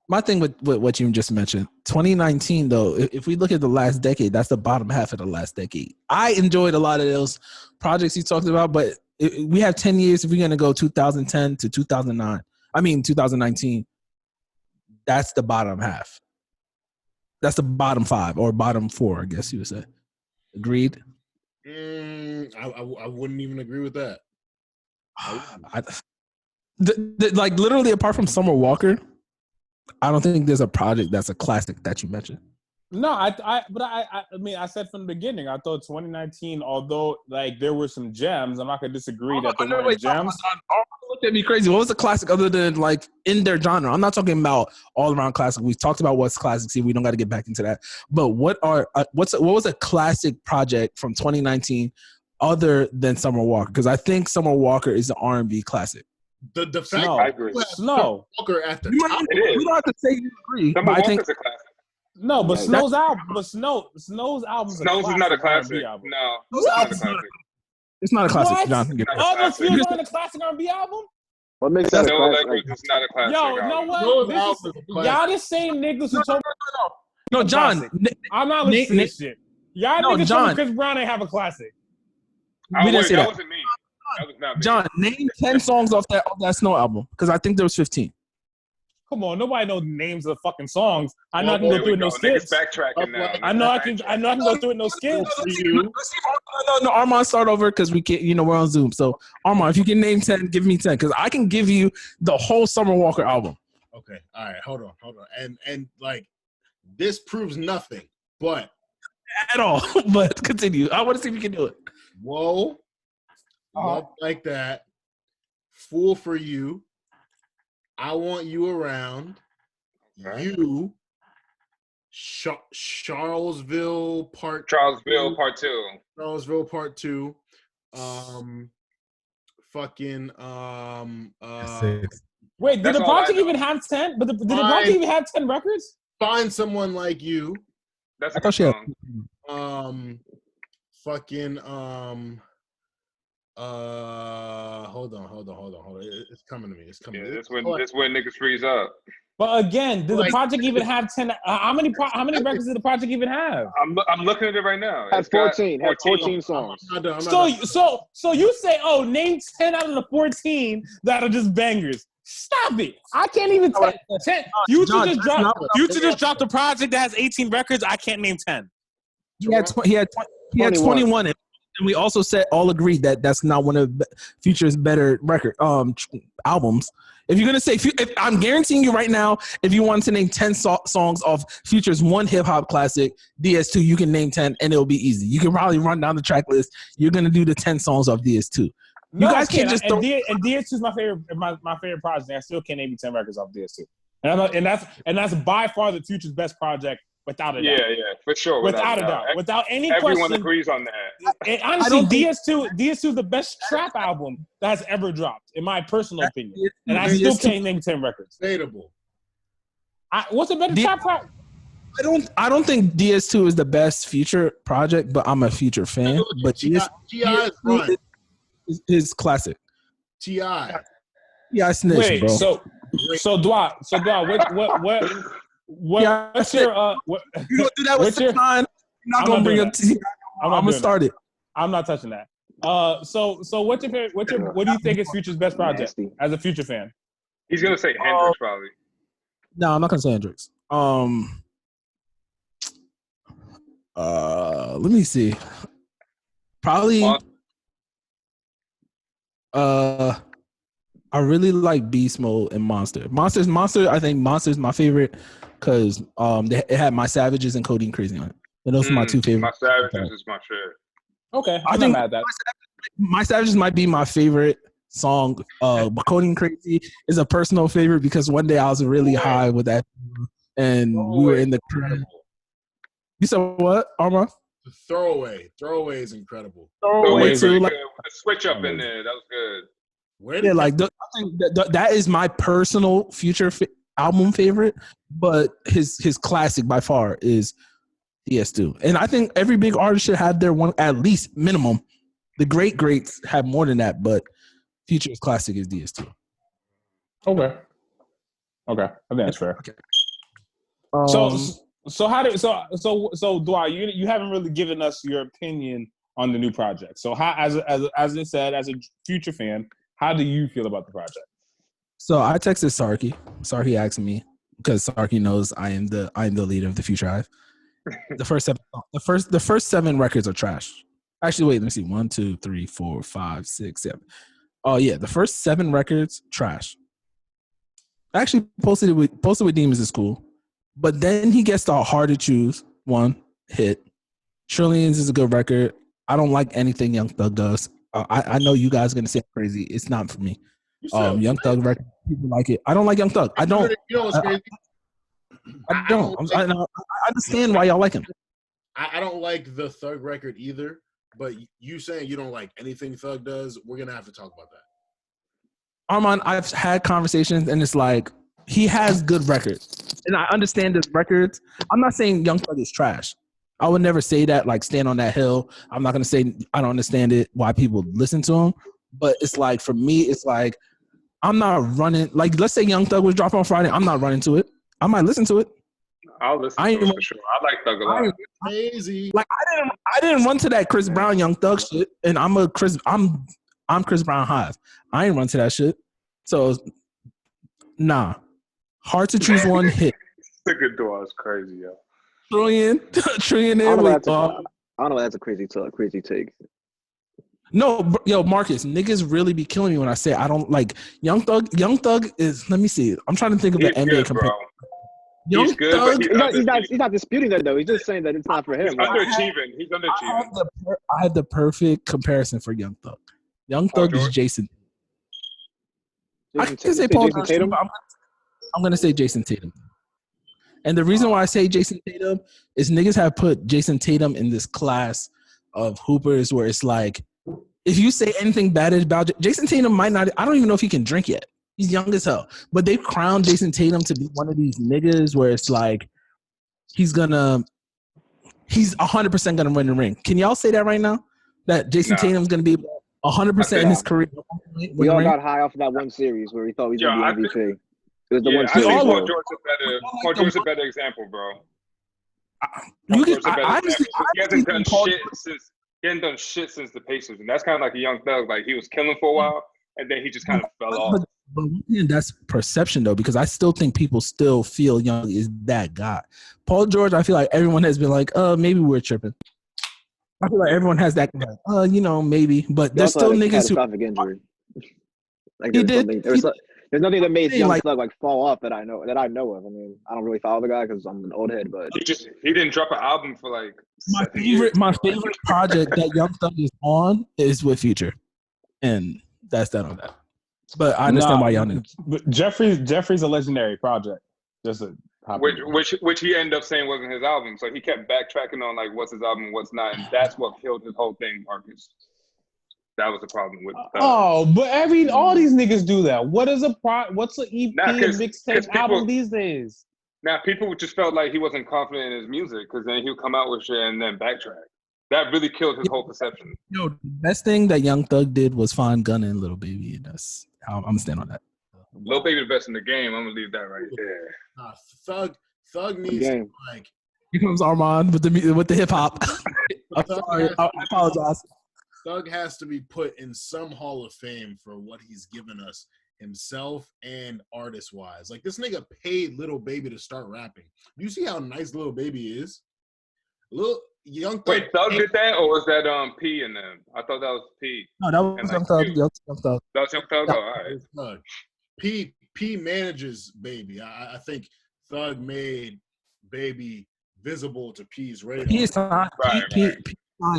My thing with what you just mentioned, 2019 though, if we look at the last decade, that's the bottom half of the last decade. I enjoyed a lot of those projects you talked about, but we have 10 years. If we're gonna go 2010 to 2019, that's the bottom half. That's the bottom 5 or bottom 4, I guess you would say. Agreed? I wouldn't even agree with that. Like literally, apart from Summer Walker, I don't think there's a project that's a classic that you mentioned. No, I mean, I said from the beginning, I thought 2019, although like there were some gems, I'm not gonna disagree that there were gems. Look at me crazy. What was a classic other than like in their genre? I'm not talking about all around classic. We talked about what's classics here. We don't got to get back into that. But what was a classic project from 2019 other than Summer Walker? Because I think Summer Walker is an R&B classic. The fact I agree. Snow Walker after you don't have to say you agree. Summer Walker's a classic. No, but Snow's album. But Snow's album. Snow's is not a classic. No, it's not a classic. It's not a classic, John. All those feels on a classic R&B album. What makes that a classic? It's not a classic. Yo, you know what? Y'all the same niggas who told me. No, John. I'm not listening to this shit. Y'all niggas told me Chris Brown ain't have a classic. We didn't say that. Wasn't me. That was not me. John, name 10 songs off that Snow album because I think there was 15. Come on, nobody knows names of fucking songs. I know I can go through it no skits. Backtracking now. I know I can go through it no skits. No, Armand, start over because we can't. We're on Zoom. So Armand, if you can name 10, give me 10 because I can give you the whole Summer Walker album. Okay, all right, hold on, and like this proves nothing, but at all. But continue. I want to see if you can do it. Whoa, Love Like That, Fool for You. I Want You Around, You, Charlesville Part 2. Charlesville Part 2. Wait, did the project even have 10? But did the project even have 10 records? Find Someone Like You. That's a good song. Hold on. It's coming to me. Yeah, this when niggas freeze up. But again, did the project even have 10? How many records did the project even have? I'm looking at it right now. Had 14. Had 14 songs. So you say, name 10 out of the 14 that are just bangers. Stop it! I can't even tell. 10. You just dropped a project that has 18 records. I can't name 10. He had 21. And we also all agreed that that's not one of Future's better albums. If you're gonna say, if I'm guaranteeing you right now, if you wanted to name 10 songs of Future's one hip hop classic, DS2, you can name 10 and it'll be easy. You can probably run down the track list. You're gonna do the 10 songs of DS2. No, You guys I can't. can't just and DS2 is my favorite project. I still can't name you 10 records off DS2. And that's by far the Future's best project, without a doubt. Yeah, for sure. Without a doubt. Without any Everyone question. agrees on that. And honestly, DS2 is the best trap album that has ever dropped, in my personal opinion. And I still can't name 10 records. Debatable. What's a better trap album? I don't think DS2 is the best Future project, but I'm a Future fan. But DS2 is classic. T.I. Yeah, snitch, Wait, bro. So Dwight, what's your you gonna do that with your time? I'm not gonna bring up T.I. I'm gonna start it. I'm not touching that. So what's your favorite? What do you think is Future's best project as a Future fan? He's gonna say Hendrix probably. No, I'm not gonna say Hendrix. Let me see. Probably. I really like Beast Mode and Monster. I think Monster's my favorite because it had My Savages and Codeine Crazy on it. And those are my two favorite. My Savages is my shit. Okay, I think not mad at that. My Savages might be my favorite song. But Codeine Crazy is a personal favorite because one day I was really high with that, and we were in the crib. You said what, Arma? The Throwaway is incredible. Throwaway too, like the switch up in there, that was good. Yeah, like I think that is my personal Future album favorite, but his classic by far is DS2. And I think every big artist should have their one, at least minimum. The greats have more than that, but Future's classic is DS2. Okay, I think that's fair. Okay. So Dwight, you haven't really given us your opinion on the new project. So how, as it said, as a Future fan, how do you feel about the project? So I texted Sarky. Sarky asked me because Sarky knows I am the leader of the Future Hive. The first 7 records are trash. Actually, wait, let me see. 1, 2, 3, 4, 5, 6, 7. Oh yeah, the first 7 records trash. I actually posted with Demons is cool, but then he gets to Hard to Choose. 1 hit. Trillions is a good record. I don't like anything Young Thug does. I know you guys are gonna say I'm crazy. It's not for me. Young Thug record, people like it. I don't like Young Thug. I don't. You know what's crazy? I don't. I understand why y'all like him. I don't like the Thug record either. But you saying you don't like anything Thug does, we're gonna have to talk about that. Armand, I've had conversations, and it's like he has good records, and I understand his records. I'm not saying Young Thug is trash. I would never say that, like, stand on that hill. I'm not going to say I don't understand it, why people listen to him. But it's like, for me, it's like, I'm not running. Like, let's say Young Thug was dropping on Friday. I'm not running to it. I might listen to it. I'll listen to it for sure. I like Thug a lot. Crazy. Like, I didn't run to that Chris Brown Young Thug shit. And I'm Chris Brown Hive. I ain't run to that shit. So, nah. Hard to Choose 1 hit. Second door is crazy, yo. Trillion. I don't know. That's a crazy take. No, yo, Marcus, niggas really be killing me when I say I don't like Young Thug. Young Thug is. Let me see. I'm trying to think of the NBA comparison. He's good, Thug. He's not disputing that though. He's just saying that it's not for him. He's underachieving. He's underachieving. I had the perfect comparison for Young Thug. Young Thug is Jason. I can say Paul George, Tatum. I'm gonna say Jason Tatum. And the reason why I say Jason Tatum is niggas have put Jason Tatum in this class of hoopers where it's like, if you say anything bad about Jason Tatum, might not. I don't even know if he can drink yet. He's young as hell. But they've crowned Jason Tatum to be one of these niggas where it's like he's 100% gonna win the ring. Can y'all say that right now? That Jason Tatum's gonna be 100% in his career. We all got high off of that one series where we thought he was gonna be MVP. It was the one I think series. Paul George's a better example, bro. He hasn't done shit since the Pacers, and that's kind of like a Young Thug. Like, he was killing for a while, and then he just kind of fell off. But that's perception, though, because I still think people still feel Young is that guy. Paul George, I feel like everyone has been like, maybe we're tripping. I feel like everyone has that, maybe. But there's still niggas who. Injury. Like, he did. There's nothing that made Young Thug like fall off that I know of. I mean, I don't really follow the guy because I'm an old head, but he didn't drop an album for like my favorite project that Young Thug is on is with Future. and that's that on that. But I understand why y'all knew. But Jeffrey's a legendary project. Just a which he ended up saying wasn't his album, so he kept backtracking on like what's his album, what's not, and that's what killed his whole thing, Marcus. That was the problem with. But all these niggas do that. What's an EP mixtape album these days? Now people just felt like he wasn't confident in his music because then he'll come out with shit and then backtrack. That really killed his whole perception. The best thing that Young Thug did was find Gunna and Lil Baby, and that's how I'm gonna stand on that. Lil Baby the best in the game. I'm gonna leave that right there. Thug needs to, like. Here comes Armand with the hip hop. I'm sorry, I apologize. Thug has to be put in some Hall of Fame for what he's given us himself and artist-wise. Like, this nigga paid Lil Baby to start rapping. You see how nice Lil Baby is? Young Thug. Wait, Thug did that, or was that P in them? I thought that was P. No, that was Young Thug. Young Thug. That was Young Thug? Oh, all right. P manages Baby. I think Thug made Baby visible to P's radar. He is not. P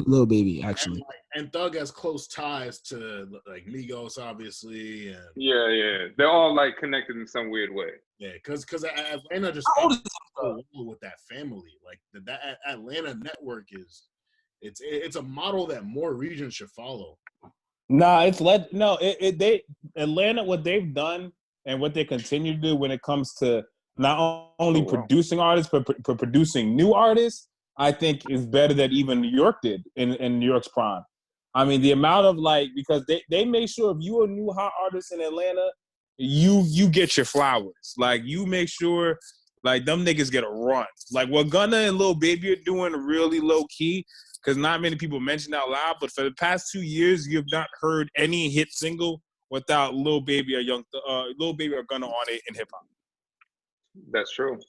Lil Baby, actually. And Thug has close ties to like Migos, obviously. And yeah. They're all like connected in some weird way. Yeah, because Atlanta just with that family. Like that Atlanta network it's a model that more regions should follow. Atlanta, what they've done and what they continue to do when it comes to not only producing artists but producing new artists, I think is better than even New York did in New York's prime. I mean, the amount of because they make sure if you're a new hot artist in Atlanta, you get your flowers. Like, you make sure like them niggas get a run. Like what Gunna and Lil Baby are doing really low key, because not many people mention out loud, but for the past 2 years, you have not heard any hit single without Lil Baby or Gunna on it in hip hop. That's true.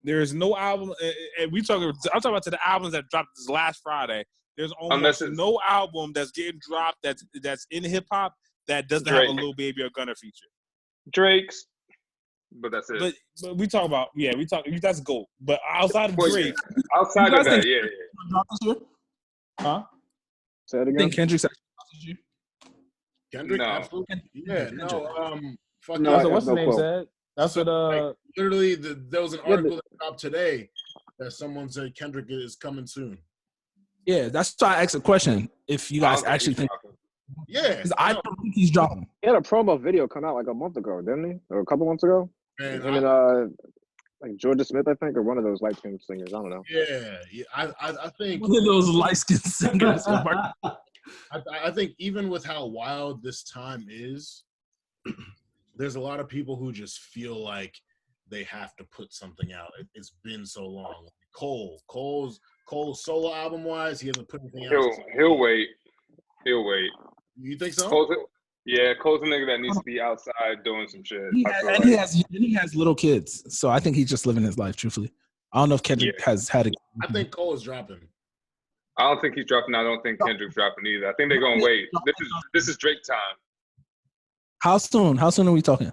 There's no album, and I'm talking about to the albums that dropped this last Friday. There's almost no album that's getting dropped that's in hip hop that doesn't have a Lil Baby or Gunna feature. Drake's, but that's it. But we talk about that's gold. But outside of Drake, outside of that, yeah. Huh? Say it again. I think Kendrick's Kendrick, no. Absolutely. Yeah, no. What's the name said? That's what. Literally, there was an article that dropped today that someone said Kendrick is coming soon. Yeah, that's why I asked a question. If you guys actually think, because I don't think he's dropping. He had a promo video come out like a month ago, didn't he? Or a couple months ago. And like Georgia Smith, I think, or one of those light skinned singers. I don't know. Yeah. I think one of those light skinned singers. I think even with how wild this time is, there's a lot of people who just feel like they have to put something out. It's been so long. Cole's solo album wise, he hasn't put anything out. He'll wait. You think so? Cole's a nigga that needs to be outside doing some shit. He has little kids, so I think he's just living his life. Truthfully, I don't know if Kendrick has had a. I think Cole is dropping. I don't think he's dropping. I don't think Kendrick's dropping either. I think they're gonna wait. This is Drake time. How soon? How soon are we talking?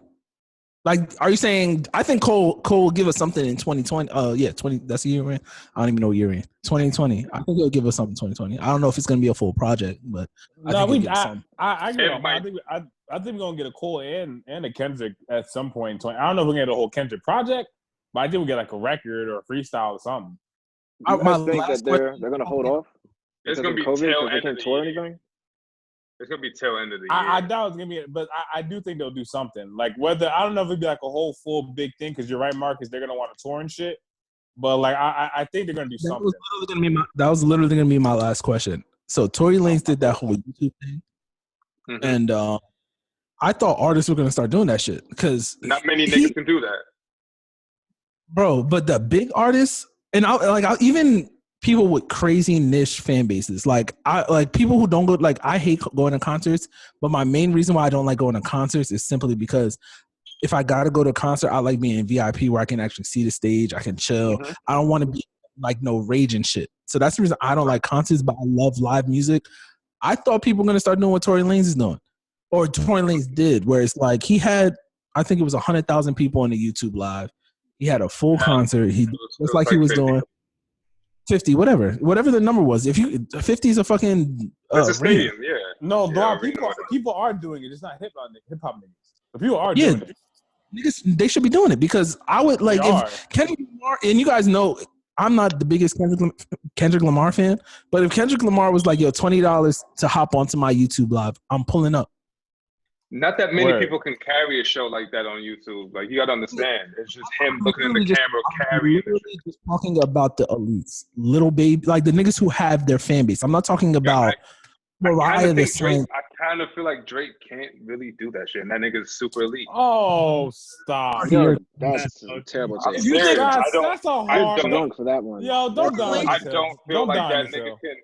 Like, are you saying? I think Cole will give us something in 2020. 20. That's the year we're in. I don't even know what year we're in. 2020. I think he'll give us something in 2020. I don't know if it's gonna be a full project, but I agree. I think we're gonna get a Cole and a Kendrick at some point in 20. I don't know if we're gonna get a whole Kendrick project, but I think we'll get like a record or a freestyle or something. I think that they're gonna hold off. It's gonna be COVID, tail they end can't of tour the year. anything. It's gonna be tail end of the year. I doubt it's gonna be, but I do think they'll do something. Like whether I don't know if it'd be like a whole full big thing, because you're right, Marcus. They're gonna want to tour and shit. But like I think they're gonna do something. That was literally gonna be my last question. So Tory Lanez did that whole YouTube thing, and I thought artists were gonna start doing that shit because not many niggas can do that, bro. But the big artists, and even people with crazy niche fan bases, like people who don't go, like I hate going to concerts, but my main reason why I don't like going to concerts is simply because if I gotta go to a concert, I like being in VIP where I can actually see the stage, I can chill. I don't want to be like no rage and shit. So that's the reason I don't like concerts, but I love live music. I thought people were gonna start doing what Tory Lanez is doing, or Tory Lanez did, where it's like he had, I think it was 100,000 people on the YouTube live. He had a full concert. He just like he was 50. Doing 50, whatever the number was. If you 50 is a fucking it's a stadium, yeah. No, Yeah, people are doing it. It's not hip hop niggas. But people are doing it. Niggas, they should be doing it because I would like if Kendrick Lamar, and you guys know I'm not the biggest Kendrick Lamar fan, but if Kendrick Lamar was like, yo, $20 to hop onto my YouTube live, I'm pulling up. Not that many people can carry a show like that on YouTube. Like, you got to understand. It's just him looking in the camera, carrying it. I'm just talking about the elites. Little baby, like the niggas who have their fan base. I'm not talking about Mariah the Saint. I kind of feel like Drake can't really do that shit. And that nigga's super elite. Oh, stop. Yo, that's a terrible take. You think that's a hard dunk for that one. Yo, don't dunk. I don't feel like that nigga can.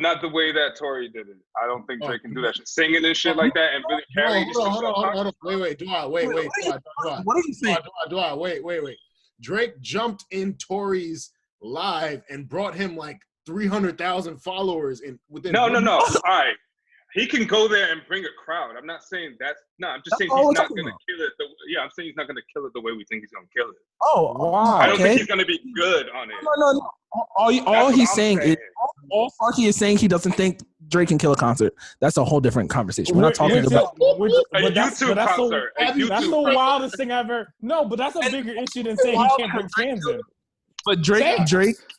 Not the way that Tory did it. I don't think Drake can do that shit. Singing and shit like that and really carrying. Hold on. Wait. What are you saying? Wait. Drake jumped in Tory's live and brought him like 300,000 followers within. No. All right. He can go there and bring a crowd. I'm not saying that's I'm just saying he's not gonna kill it. I'm saying he's not gonna kill it the way we think he's gonna kill it. Oh, wow. I don't think he's gonna be good on it. No. All he's saying is all Farky is saying he doesn't think Drake can kill a concert. That's a whole different conversation. We're not talking about a YouTube concert. That's the wildest thing I've ever. No, but that's a bigger issue than saying he can't bring fans in. But Drake.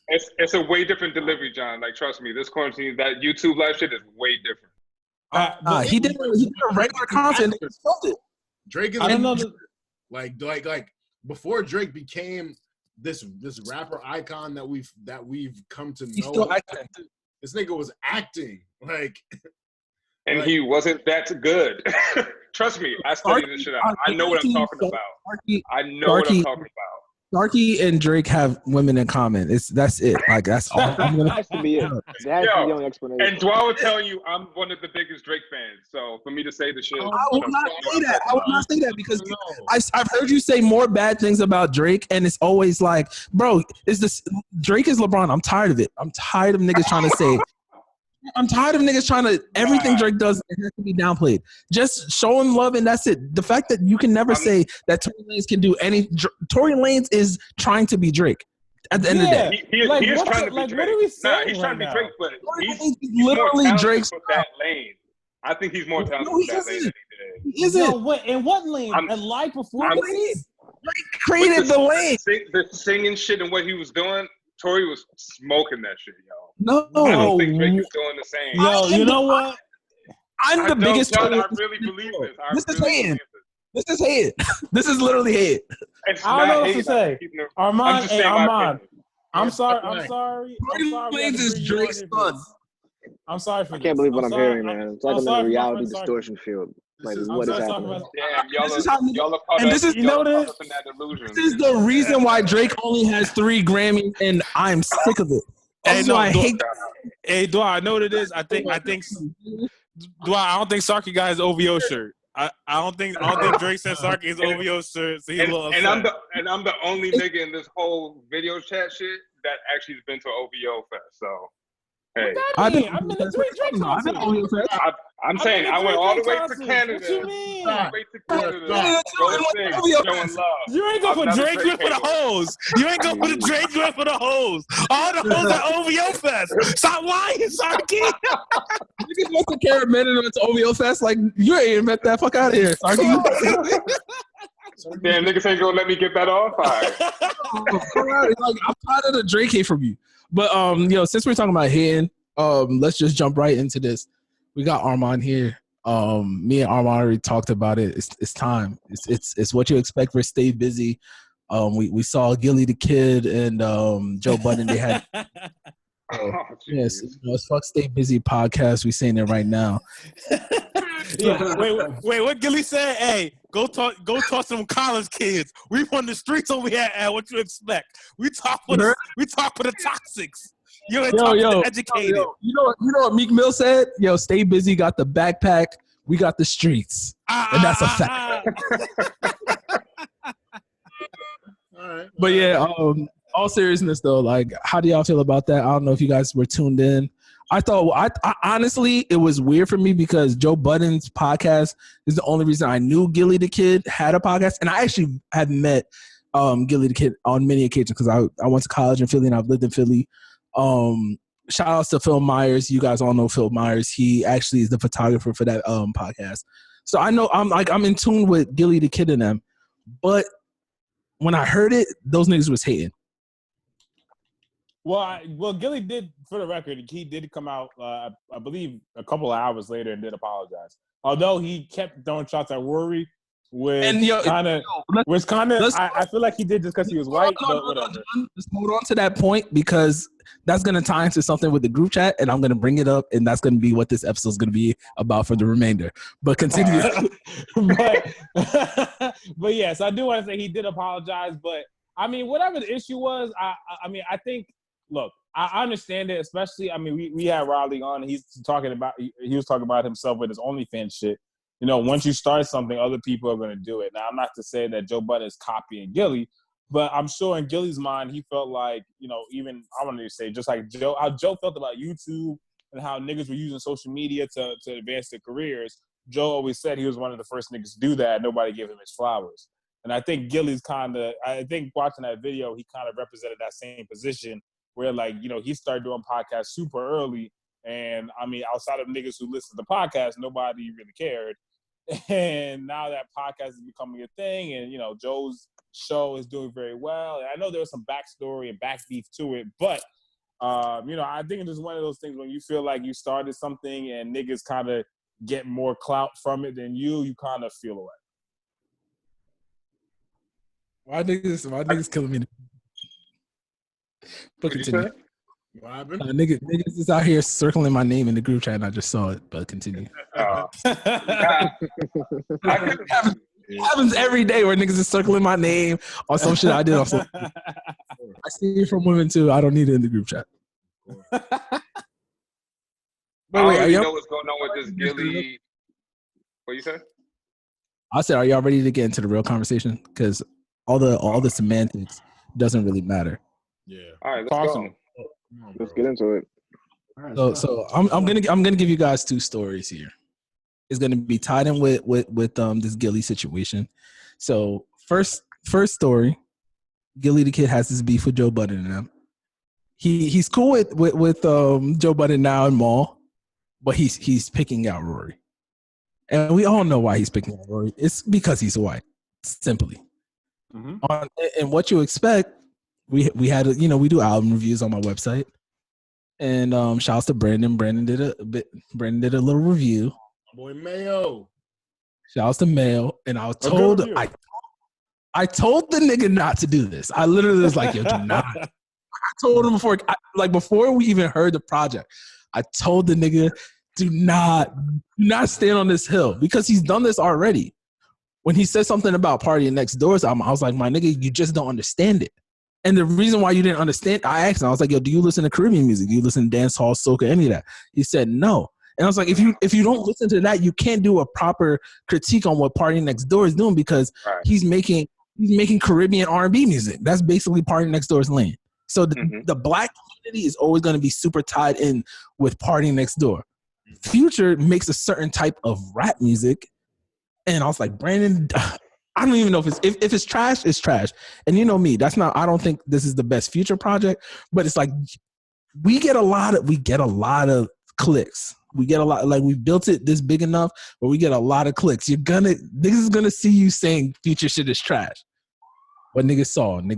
It's a way different delivery, John. Like, trust me, this quarantine, that YouTube live shit is way different. He did a regular concert. Drake is. I don't know. Like before Drake became this rapper icon that we've come to know. This nigga was acting and he wasn't that good. Trust me, I studied this shit out. I know what I'm talking about. I know what I'm talking about. Starkey and Drake have women in common. That's it. Like, that's all. That has to be it. That has to be the only explanation. And Dwell will tell you I'm one of the biggest Drake fans. So for me to say the shit, I would not say that because I've heard you say more bad things about Drake, and it's always like, bro, Drake is LeBron. I'm tired of it. I'm tired of niggas trying to say. I'm tired of niggas trying to everything Drake does it has to be downplayed. Just show him love and that's it. The fact that you can never say that Tory Lanez can do Tory Lanez is trying to be Drake. At the end of the day, he is trying to be Drake. What are we saying? He's trying to be Drake, but he's literally Drake's for that lane. I think he's more talented for that lane than he did. He isn't. In what lane? And like before Drake created the lane. The singing shit and what he was doing. Tory was smoking that shit, yo. No, I don't think Drake is doing the same. Yo, you know what? I'm the biggest. I really believe this. This is hate. This is literally hate. I don't know what to say. Armand. I'm sorry. Tory Lanez is Drake's son. I'm sorry for I can't believe what I'm hearing, man. It's like I'm in a reality distortion field. Like, what is happening? Damn, y'all are caught up. This is in that delusion. This is the reason why Drake only has 3 Grammys, and I'm sick of it. I hate. Hey, Dwa, I know what it is. I think. Dwa, I don't think Sarky got his OVO shirt. I don't think Drake said Sarky his OVO shirt. So he's a little upset. I'm the only nigga in this whole video chat shit that actually has been to OVO Fest. So. Hey. I've been to 3 Drake concerts. I'm saying I went all the way to Canada. What you mean? You ain't go for Drake, you went for the hoes. You ain't go for the Drake, you went for the hoes. All the hoes at OVO Fest. Stop lying, Sarky. Niggas want to carry men into OVO Fest. Like, you ain't even met that fuck out of here, Sarky. Damn, niggas ain't gonna let me get that off. Like, I'm tired of the Drake hate from you. But since we're talking about hating, let's just jump right into this. We got Armand here. Me and Armand already talked about it. It's time. It's what you expect for Stay Busy. We saw Gilly the Kid and Joe Budden. They had yes, it's Fuck Stay Busy podcast. We saying it right now. Yeah. Wait. What Gilly said? Hey, go talk to some college kids. We on the streets over here. What you expect? We talk for the toxics. You ain't talking to the educated. You know what Meek Mill said? Yo, Stay Busy got the backpack. We got the streets, and that's a fact. All right. But yeah, all seriousness though, like, how do y'all feel about that? I don't know if you guys were tuned in. I thought, I honestly, it was weird for me because Joe Budden's podcast is the only reason I knew Gilly the Kid had a podcast. And I actually had met Gilly the Kid on many occasions because I went to college in Philly and I've lived in Philly. shout outs to Phil Myers. You guys all know Phil Myers. He actually is the photographer for that podcast. So I know I'm in tune with Gilly the Kid and them, but when I heard it, those niggas was hating. Well, Gilly did, for the record, he did come out, I believe, a couple of hours later and did apologize. Although he kept throwing shots at Rory, which kind of, I feel like he did just because he was white, but whatever. Let's hold on to that point because that's going to tie into something with the group chat, and I'm going to bring it up, and that's going to be what this episode is going to be about for the remainder. But continue. But yes, I do want to say he did apologize, but I mean, whatever the issue was, I think, look, I understand it, especially, I mean, we had Riley on, he was talking about himself with his OnlyFans shit. You know, once you start something, other people are going to do it. Now, I'm not to say that Joe Budden is copying Gilly, but I'm sure in Gilly's mind, he felt like, you know, even, I want to say, just like Joe, how Joe felt about YouTube and how niggas were using social media to advance their careers. Joe always said he was one of the first niggas to do that. Nobody gave him his flowers. And I think Gilly's I think watching that video, he kind of represented that same position where, like, you know, he started doing podcasts super early. And, I mean, outside of niggas who listen to podcasts, nobody really cared. And now that podcast is becoming a thing, and, you know, Joe's show is doing very well. And I know there was some backstory and back beef to it, but, you know, I think it's just one of those things when you feel like you started something and niggas kind of get more clout from it than you kind of feel away. Why niggas killing me? But continue. What happened? Niggas is out here circling my name in the group chat, and I just saw it. But continue. It happens every day where niggas is circling my name or some shit I did. I see it from women too. I don't need it in the group chat. I already know what's going on with this Gilly. What you say? I said, are y'all ready to get into the real conversation? Because all the semantics doesn't really matter. Yeah. All right, let's go. Let's get into it. So I'm gonna give you guys two stories here. It's gonna be tied in with this Gilly situation. So first story, Gilly the Kid has this beef with Joe Budden and them. He's cool with Joe Budden now and Maul, but he's picking out Rory, and we all know why he's picking out Rory. It's because he's white, simply. Mm-hmm. And what you expect. We had we do album reviews on my website, and shouts to Brandon. Brandon did a little review. Boy Mayo. Shouts to Mayo, and I told the nigga not to do this. I literally was like, yo, do not. I told him before we even heard the project. I told the nigga, do not stand on this hill because he's done this already. When he said something about Party Next Door's album, I was like, my nigga, you just don't understand it. And the reason why you didn't understand, I asked him, I was like, yo, do you listen to Caribbean music? Do you listen to dance hall, soca, any of that? He said no. And I was like, if you don't listen to that, you can't do a proper critique on what Party Next Door is doing because he's making Caribbean R&B music. That's basically Party Next Door's lane. So the black community is always going to be super tied in with Party Next Door. Future makes a certain type of rap music. And I was like, Brandon, I don't even know if it's trash, it's trash. And you know me, I don't think this is the best Future project, but it's like we get a lot of clicks. We get a lot, like we built it this big enough where we get a lot of clicks. Niggas is gonna see you saying Future shit is trash. What niggas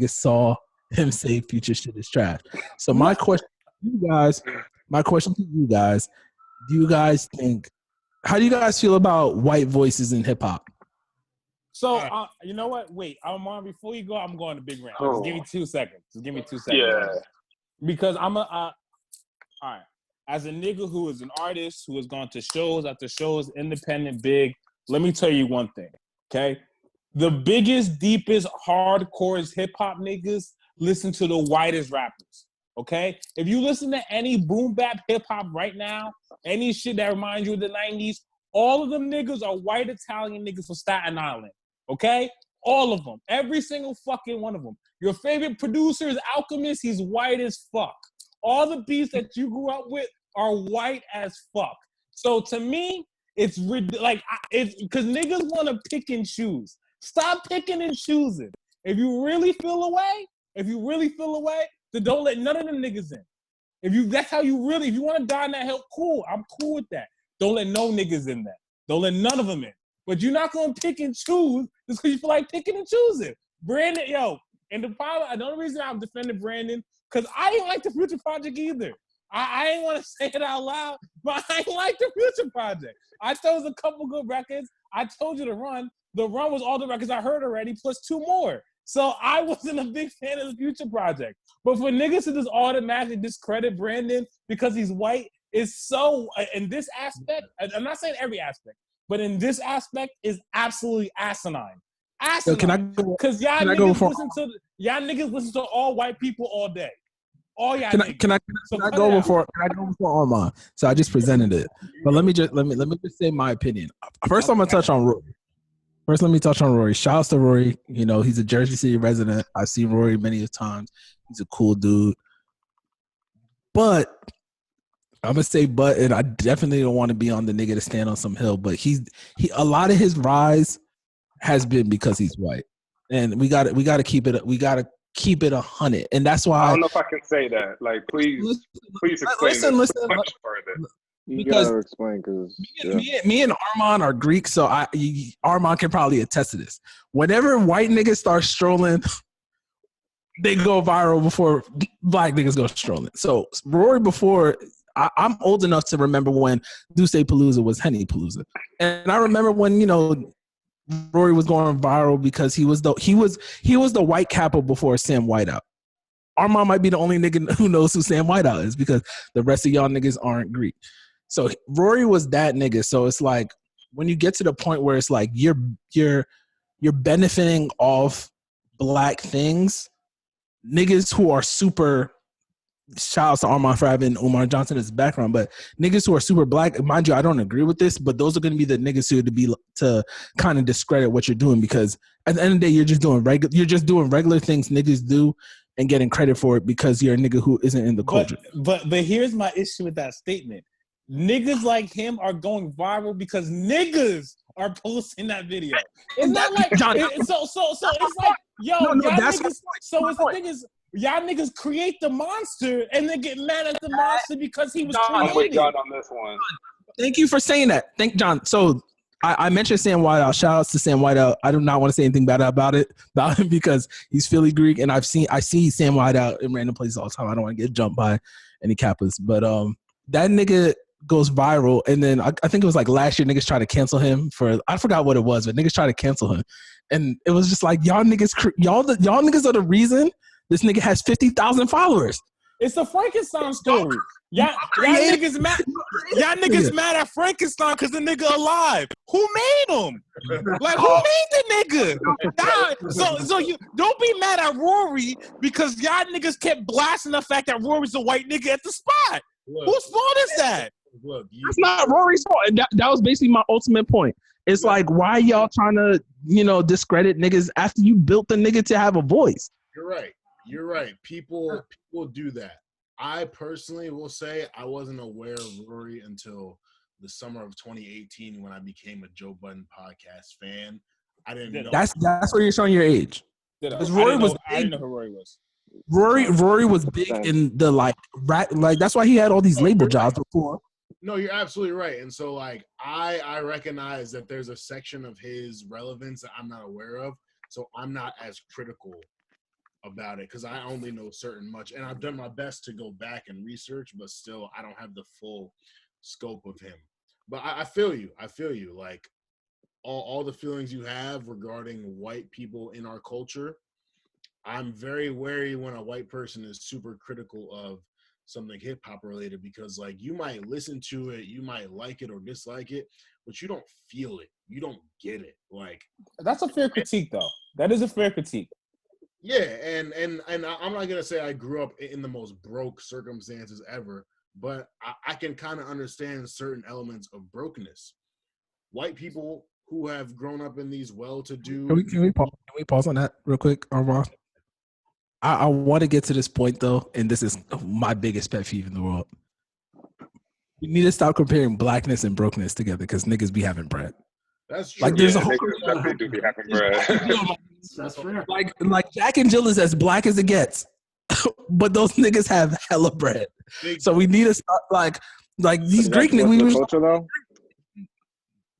saw him say Future shit is trash. So my question to you guys, do you guys think, how do you guys feel about white voices in hip hop? So, you know what? Wait, before you go, I'm going to big rant. Just give me 2 seconds. Yeah. Because all right. As a nigga who is an artist, who has gone to shows after shows, independent, big, let me tell you one thing, okay? The biggest, deepest, hardcore hip-hop niggas listen to the whitest rappers, okay? If you listen to any boom bap hip-hop right now, any shit that reminds you of the 90s, all of them niggas are white Italian niggas from Staten Island. Okay? All of them. Every single fucking one of them. Your favorite producer is Alchemist. He's white as fuck. All the beats that you grew up with are white as fuck. So to me, it's like, because niggas want to pick and choose. Stop picking and choosing. If you really feel away, then don't let none of them niggas in. That's how you really, if you want to die in that hill, cool. I'm cool with that. Don't let no niggas in that. Don't let none of them in. But you're not going to pick and choose just because you feel like picking and choosing. Brandon, and the only reason I'm defending Brandon, because I didn't like the Future Project either. I ain't want to say it out loud, but I ain't like the Future Project. I thought it was a couple good records. I told you The Run was all the records I heard already, plus 2 more. So I wasn't a big fan of the Future Project. But for niggas to just automatically discredit Brandon because he's white is so, in this aspect, I'm not saying every aspect, but in this aspect is absolutely asinine. So can I go? Because y'all niggas listen to all white people all day. All y'all niggas. Can I go before Armand? So I just presented it. But let me just say my opinion. First, I'm gonna touch on Rory. Shout out to Rory. You know, he's a Jersey City resident. I've seen Rory many times. He's a cool dude. But I'm gonna say and I definitely don't want to be on the nigga to stand on some hill. But he a lot of his rise has been because he's white, and we got to keep it 100. And that's why I don't know if I can say that. Like, please explain. Listen. You gotta explain because me and Armand are Greek, so Armand can probably attest to this. Whenever white niggas start strolling, they go viral before black niggas go strolling. So Rory, before I'm old enough to remember when Duce Palooza was Henny Palooza, and I remember when Rory was going viral because he was the white capo before Sam Whiteout. Armand might be the only nigga who knows who Sam Whiteout is because the rest of y'all niggas aren't Greek. So Rory was that nigga. So it's like when you get to the point where it's like you're benefiting off black things, niggas who are super. Shout out to Armand for having Umar Johnson as background, but niggas who are super black, mind you, I don't agree with this, but those are going to be the niggas who to kind of discredit what you're doing because at the end of the day, you're just doing regular things niggas do and getting credit for it because you're a nigga who isn't in the culture. But here's my issue with that statement. Niggas like him are going viral because niggas are posting that video. It's not like so it's like the thing is y'all niggas create the monster and then get mad at the monster because he was created. John on this one. Thank you for saying that. Thank John. So I mentioned Sam Whiteout. Shout outs to Sam Whiteout. I do not want to say anything bad about him because he's Philly Greek and I see Sam Whiteout in random places all the time. I don't want to get jumped by any Kappas. But that nigga goes viral and then I think it was like last year niggas tried to cancel him for I forgot what it was, but niggas tried to cancel him. And it was just like y'all niggas are the reason this nigga has 50,000 followers. It's a Frankenstein story. Y'all niggas mad at Frankenstein because the nigga alive. Who made him? Like who made the nigga? So you don't be mad at Rory because y'all niggas kept blasting the fact that Rory's a white nigga at the spot. Whose fault is that? That's not Rory's fault. And that was basically my ultimate point. It's like why y'all trying to discredit niggas after you built the nigga to have a voice? You're right. People do that. I personally will say I wasn't aware of Rory until the summer of 2018 when I became a Joe Budden podcast fan. I didn't know. That's where you're showing your age. Because Rory was big. I didn't know who Rory was. Rory was big in the like that's why he had all these label jobs before. No, you're absolutely right. And so like I recognize that there's a section of his relevance that I'm not aware of. So I'm not as critical about it because I only know certain much. And I've done my best to go back and research, but still I don't have the full scope of him. But I feel you. Like all the feelings you have regarding white people in our culture, I'm very wary when a white person is super critical of something hip hop related because like you might listen to it, you might like it or dislike it, but you don't feel it. You don't get it. Like that's a fair critique though. That is a fair critique. Yeah, and I'm not gonna say I grew up in the most broke circumstances ever, but I can kind of understand certain elements of brokenness. White people who have grown up in these well-to-do. Can we pause on that real quick, Armand? I want to get to this point though, and this is my biggest pet peeve in the world. We need to stop comparing blackness and brokenness together because niggas be having bread. That's true. Like there's a whole definitely do be having bread. That's fair. Like Jack and Jill is as black as it gets. but those niggas have hella bread. So we need to start like these Greek niggas. The culture though.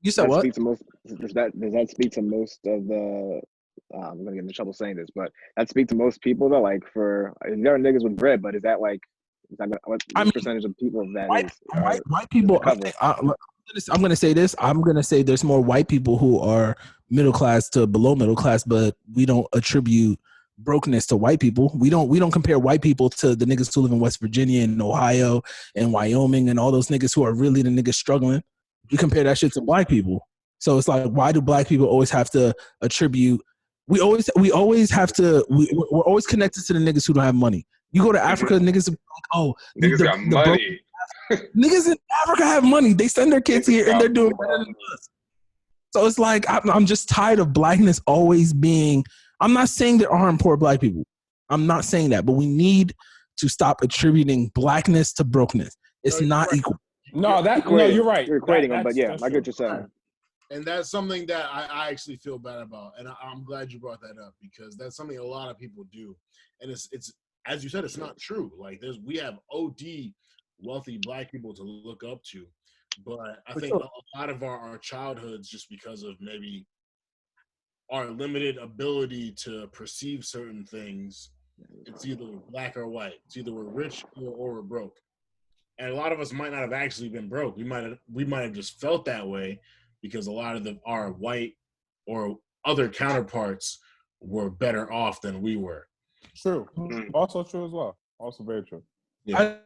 You said what? Does that speak to most of the? I'm gonna get into trouble saying this, but that speak to most people though. Like for there are niggas with bread, but is that what percentage of people that white people? I'm gonna say this. I'm gonna say there's more white people who are middle class to below middle class, but we don't attribute brokenness to white people. We don't compare white people to the niggas who live in West Virginia and Ohio and Wyoming and all those niggas who are really the niggas struggling. We compare that shit to black people. So it's like, why do black people always have to attribute? We're always connected to the niggas who don't have money. You go to Africa, niggas are like, niggas got money. Niggas in Africa have money. They send their kids here and they're doing better than us. So it's like, I'm just tired of blackness always being, I'm not saying there aren't poor black people. I'm not saying that, but we need to stop attributing blackness to brokenness. It's not equal. No, you're right. You're equating them, but yeah, I get what you're saying. And that's something that I actually feel bad about. And I'm glad you brought that up because that's something a lot of people do. And it's as you said, it's not true. Like we have OD wealthy black people to look up to. But I think a lot of our childhoods, just because of maybe our limited ability to perceive certain things, it's either black or white. It's either we're rich or we're broke. And a lot of us might not have actually been broke. We might have just felt that way because a lot of our white or other counterparts were better off than we were. True. Also true as well. Also very true. Yeah.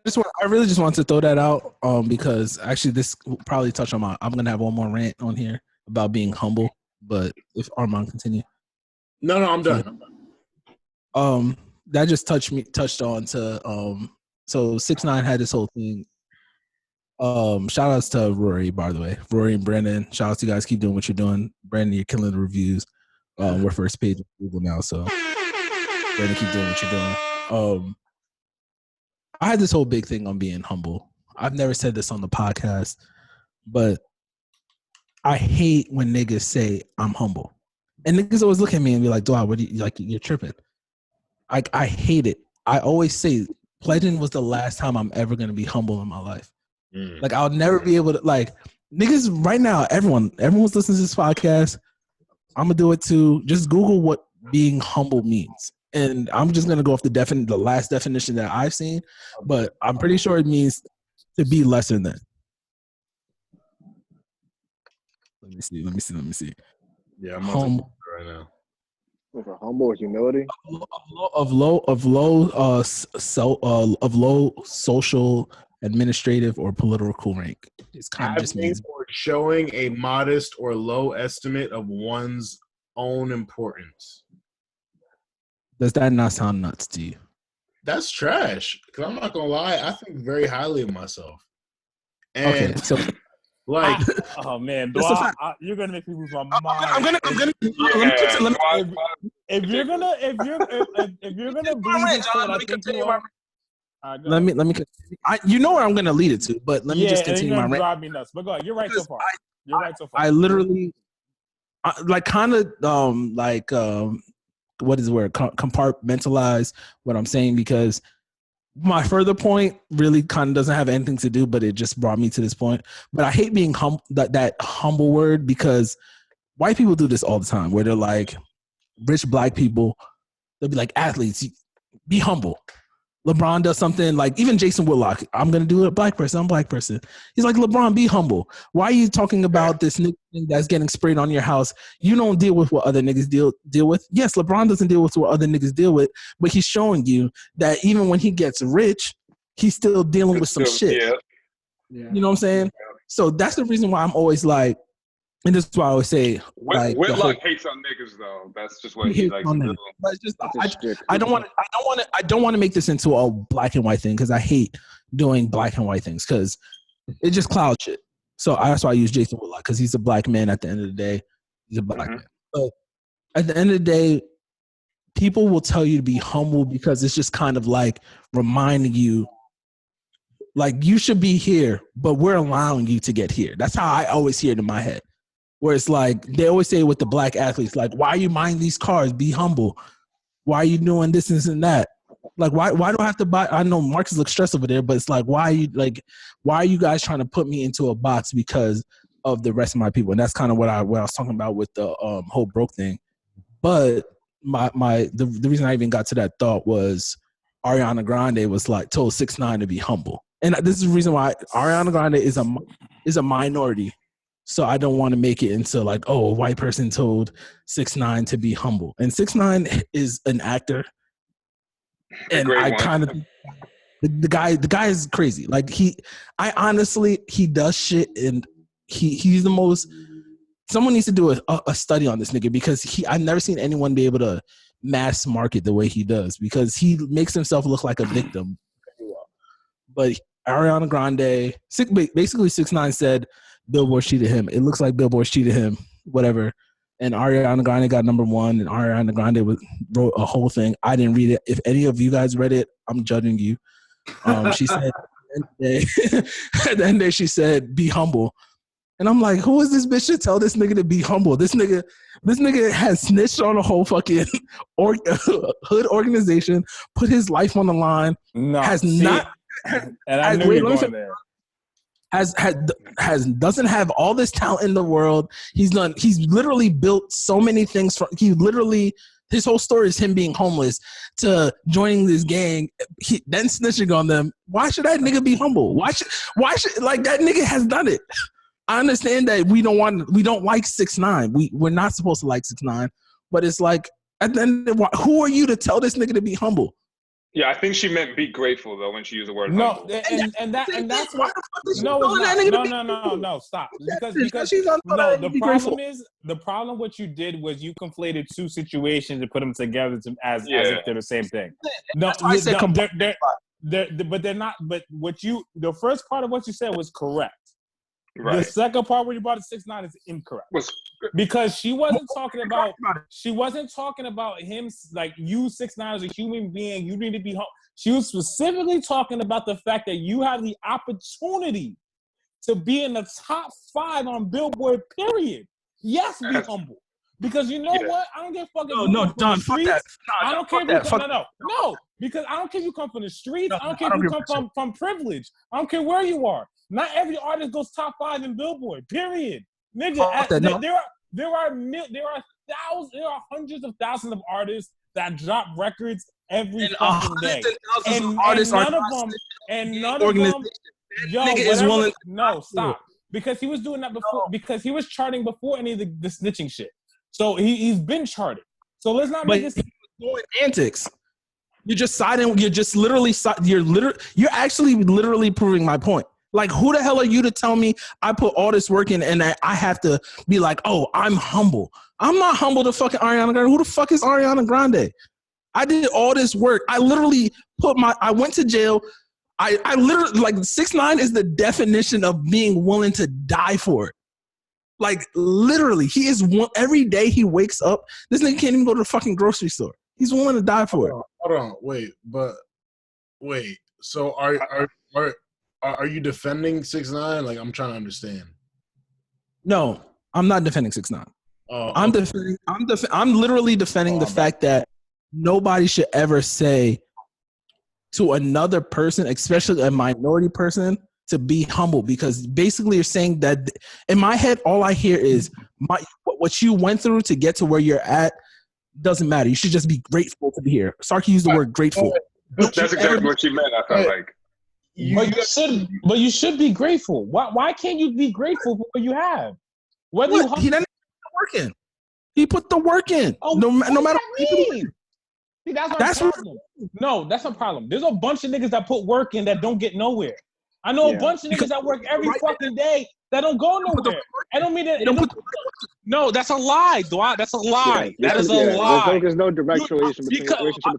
I really just wanted to throw that out because actually this will probably touch on I'm gonna have one more rant on here about being humble. But if Armand continue. No, I'm done. That just touched on to so 6ix9ine had this whole thing. Shout outs to Rory, by the way. Rory and Brandon. Shout out to you guys. Keep doing what you're doing. Brandon, you're killing the reviews. We're first page of Google now, so Brandon, keep doing what you're doing. I had this whole big thing on being humble. I've never said this on the podcast, but I hate when niggas say I'm humble. And niggas always look at me and be like, Dwight, what do you like? You're tripping. I hate it. I always say pledging was the last time I'm ever going to be humble in my life. Like I'll never be able to niggas right now, everyone's listening to this podcast. I'm going to do it too. Just Google what being humble means. And I'm just going to go off the last definition that I've seen, but I'm pretty sure it means to be lesser than. Let me see. Yeah, I'm humble right now. For humble humility of low social, administrative, or political rank. It's kind of just means showing a modest or low estimate of one's own importance. Does that not sound nuts to you? That's trash. Because I'm not gonna lie, I think very highly of myself. And okay, so like, oh man, you're gonna make me lose my mind. I'm gonna. If you're gonna believe this, I think you are. Let me. You know where I'm gonna lead it to, but let me just continue my rant. Drive me nuts. But go ahead. You're right so far. I literally, what is the word? Compartmentalize what I'm saying because my further point really kind of doesn't have anything to do, but it just brought me to this point. But I hate being that humble word because white people do this all the time where they're like, rich black people, they'll be like, athletes, be humble. LeBron does something like, even Jason Whitlock, I'm going to do it, black person, I'm a black person. He's like, LeBron, be humble. Why are you talking about this nigga thing that's getting sprayed on your house? You don't deal with what other niggas deal with. Yes, LeBron doesn't deal with what other niggas deal with, but he's showing you that even when he gets rich, he's still dealing with some shit. Yeah. You know what I'm saying? So that's the reason why I'm always like, and this is why I always say, like, Whitlock hates on niggas though. That's just what he likes to do. But it's just, I don't want to make this into a black and white thing because I hate doing black and white things because it just clouds shit. So that's why I use Jason Whitlock because he's a black man. At the end of the day, he's a black man. But at the end of the day, people will tell you to be humble because it's just kind of like reminding you, like you should be here, but we're allowing you to get here. That's how I always hear it in my head. Where it's like, they always say with the black athletes, like, why are you buying these cars? Be humble. Why are you doing this and that? Like, why do I have to buy? I know Marcus looks stressed over there, but it's like, why are you guys trying to put me into a box because of the rest of my people? And that's kind of what I was talking about with the whole broke thing. But the reason I even got to that thought was Ariana Grande was like told 6ix9ine to be humble, and this is the reason why Ariana Grande is a minority. So I don't want to make it into like, oh, a white person told 6ix9ine to be humble, and 6ix9ine is an actor. And I kind of the guy is crazy. Like he does shit, and he's the most. Someone needs to do a study on this nigga because I've never seen anyone be able to mass market the way he does because he makes himself look like a victim. But Ariana Grande, basically 6ix9ine said Billboard cheated him. It looks like Billboard cheated him. Whatever. And Ariana Grande got #1, and Ariana Grande wrote a whole thing. I didn't read it. If any of you guys read it, I'm judging you. She said, at the end of the day, she said, be humble. And I'm like, who is this bitch to tell this nigga to be humble? This nigga has snitched on a whole fucking hood organization, put his life on the line. No, doesn't have all this talent in the world. He's literally built so many things. His whole story is him being homeless to joining this gang, then snitching on them. Why should that nigga be humble? Why should like that nigga has done it? I understand that we don't like 6ix9ine. We're not supposed to like 6ix9ine, but it's like at the end of who are you to tell this nigga to be humble? Yeah, I think she meant be grateful though when she used the word No, humble. Stop. Because the problem what you did was you conflated two situations and put them together as if they're the same thing. But they're not. But the first part of what you said was correct. Right. The second part where you brought it 6ix9ine is incorrect. Because she wasn't talking about him like you 6ix9ine as a human being. You need to be humble. She was specifically talking about the fact that you have the opportunity to be in the top 5 on Billboard. Period. Yes, be humble. Because you know what? I don't give a fuck. No, Don, fuck that. I don't care if you no. Because I don't care if you come from the streets. I don't care if you come from privilege. I don't care where you are. Not every artist goes top 5 in Billboard. Period, nigga. There are hundreds of thousands of artists that drop records every fucking day, and none of them. Yo, whatever. No, stop. Because he was doing that before. Because he was charting before any of the snitching shit. So he's been charted. So let's not make this doing antics. You're just siding. You're just literally. You're actually literally proving my point. Like, who the hell are you to tell me I put all this work in and I have to be like, oh, I'm humble. I'm not humble to fucking Ariana Grande. Who the fuck is Ariana Grande? I did all this work. I literally I went to jail. I literally, like, 6ix9ine is the definition of being willing to die for it. Like, literally, he is every day he wakes up, this nigga can't even go to the fucking grocery store. He's willing to die for it. Hold on, wait. So are you defending 6ix9ine? Like, I'm trying to understand. No, I'm not defending 6ix9ine. I'm literally defending the fact that nobody should ever say to another person, especially a minority person, to be humble, because basically you're saying that in my head, all I hear is what you went through to get to where you're at doesn't matter. You should just be grateful to be here. Sarky used the word grateful. That's exactly what she meant, I felt like. But you should be grateful. Why can't you be grateful for what you have? He didn't put the work in. He put the work in. No matter what. See, that's a problem. No, that's a problem. There's a bunch of niggas that put work in that don't get nowhere. I know a bunch of niggas that work every fucking day that don't go nowhere. I don't mean that. No, that's a lie, Dwight. That's a lie. That is a lie. There's no direct relationship between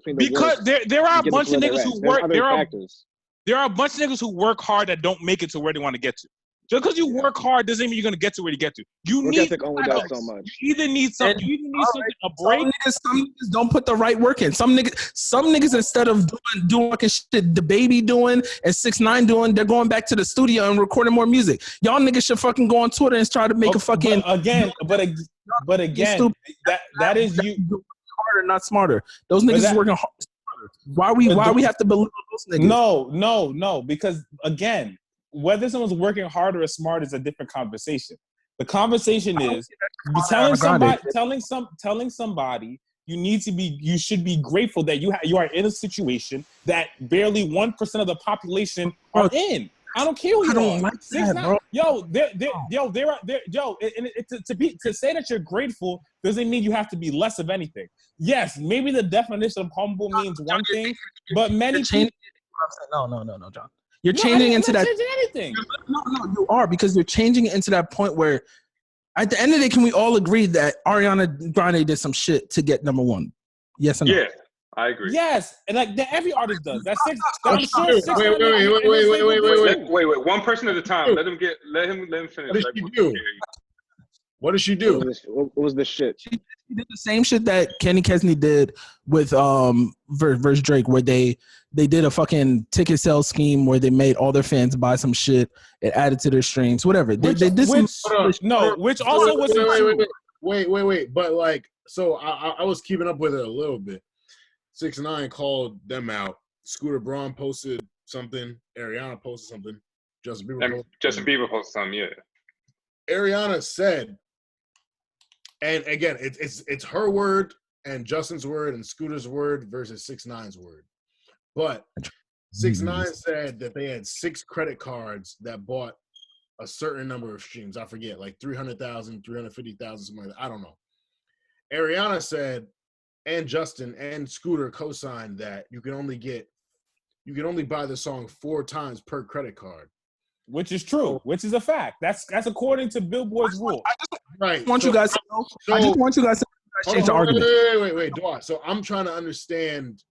the because there are a bunch of niggas who work. There are a bunch of niggas who work hard that don't make it to where they want to get to. Just because you work hard doesn't mean you're gonna get to where you get to. You need only does so much. You either need something. You either need something a break. Some niggas don't put the right work in. Some niggas instead of doing fucking shit the baby doing and 6ix9ine doing, they're going back to the studio and recording more music. Y'all niggas should fucking go on Twitter and try to make a fucking but again, that is you harder, not smarter. Those niggas is working hard. Why we have to belittle those niggas? No, because again, whether someone's working hard or smart is a different conversation. The conversation is telling somebody you should be grateful that you are in a situation that barely 1% of the population are in. I don't care who you are. Like that, bro. To say that you're grateful doesn't mean you have to be less of anything. Yes, maybe the definition of humble means one thing, but many people. No, John. You're changing into that. Anything. No, you are, because you're changing it into that point where, at the end of the day, can we all agree that Ariana Grande did some shit to get number one? Yes or no? Yeah, I agree. Yes, and like every artist does. That's six. Wait. One person at a time. Let him finish. What did she do? What was this shit? She did the same shit that Kenny Kesney did with versus Drake, where they did a fucking ticket sales scheme where they made all their fans buy some shit. It added to their streams, whatever. They did which also was wait. But like, so I was keeping up with it a little bit. 6ix9ine called them out. Scooter Braun posted something. Ariana posted something. Justin Bieber posted something. Yeah. Ariana said, and again, it's her word and Justin's word and Scooter's word versus 6ix9ine's word. But 6ix9ine said that they had 6 credit cards that bought a certain number of streams. I forget, like 300,000, 350,000, something like that. I don't know. Ariana said, and Justin and Scooter co-signed that you can only buy the song 4 times per credit card. Which is true, which is a fact. That's according to Billboard's rule. Right. I just want you guys to change the argument. Wait, Dwight. So I'm trying to understand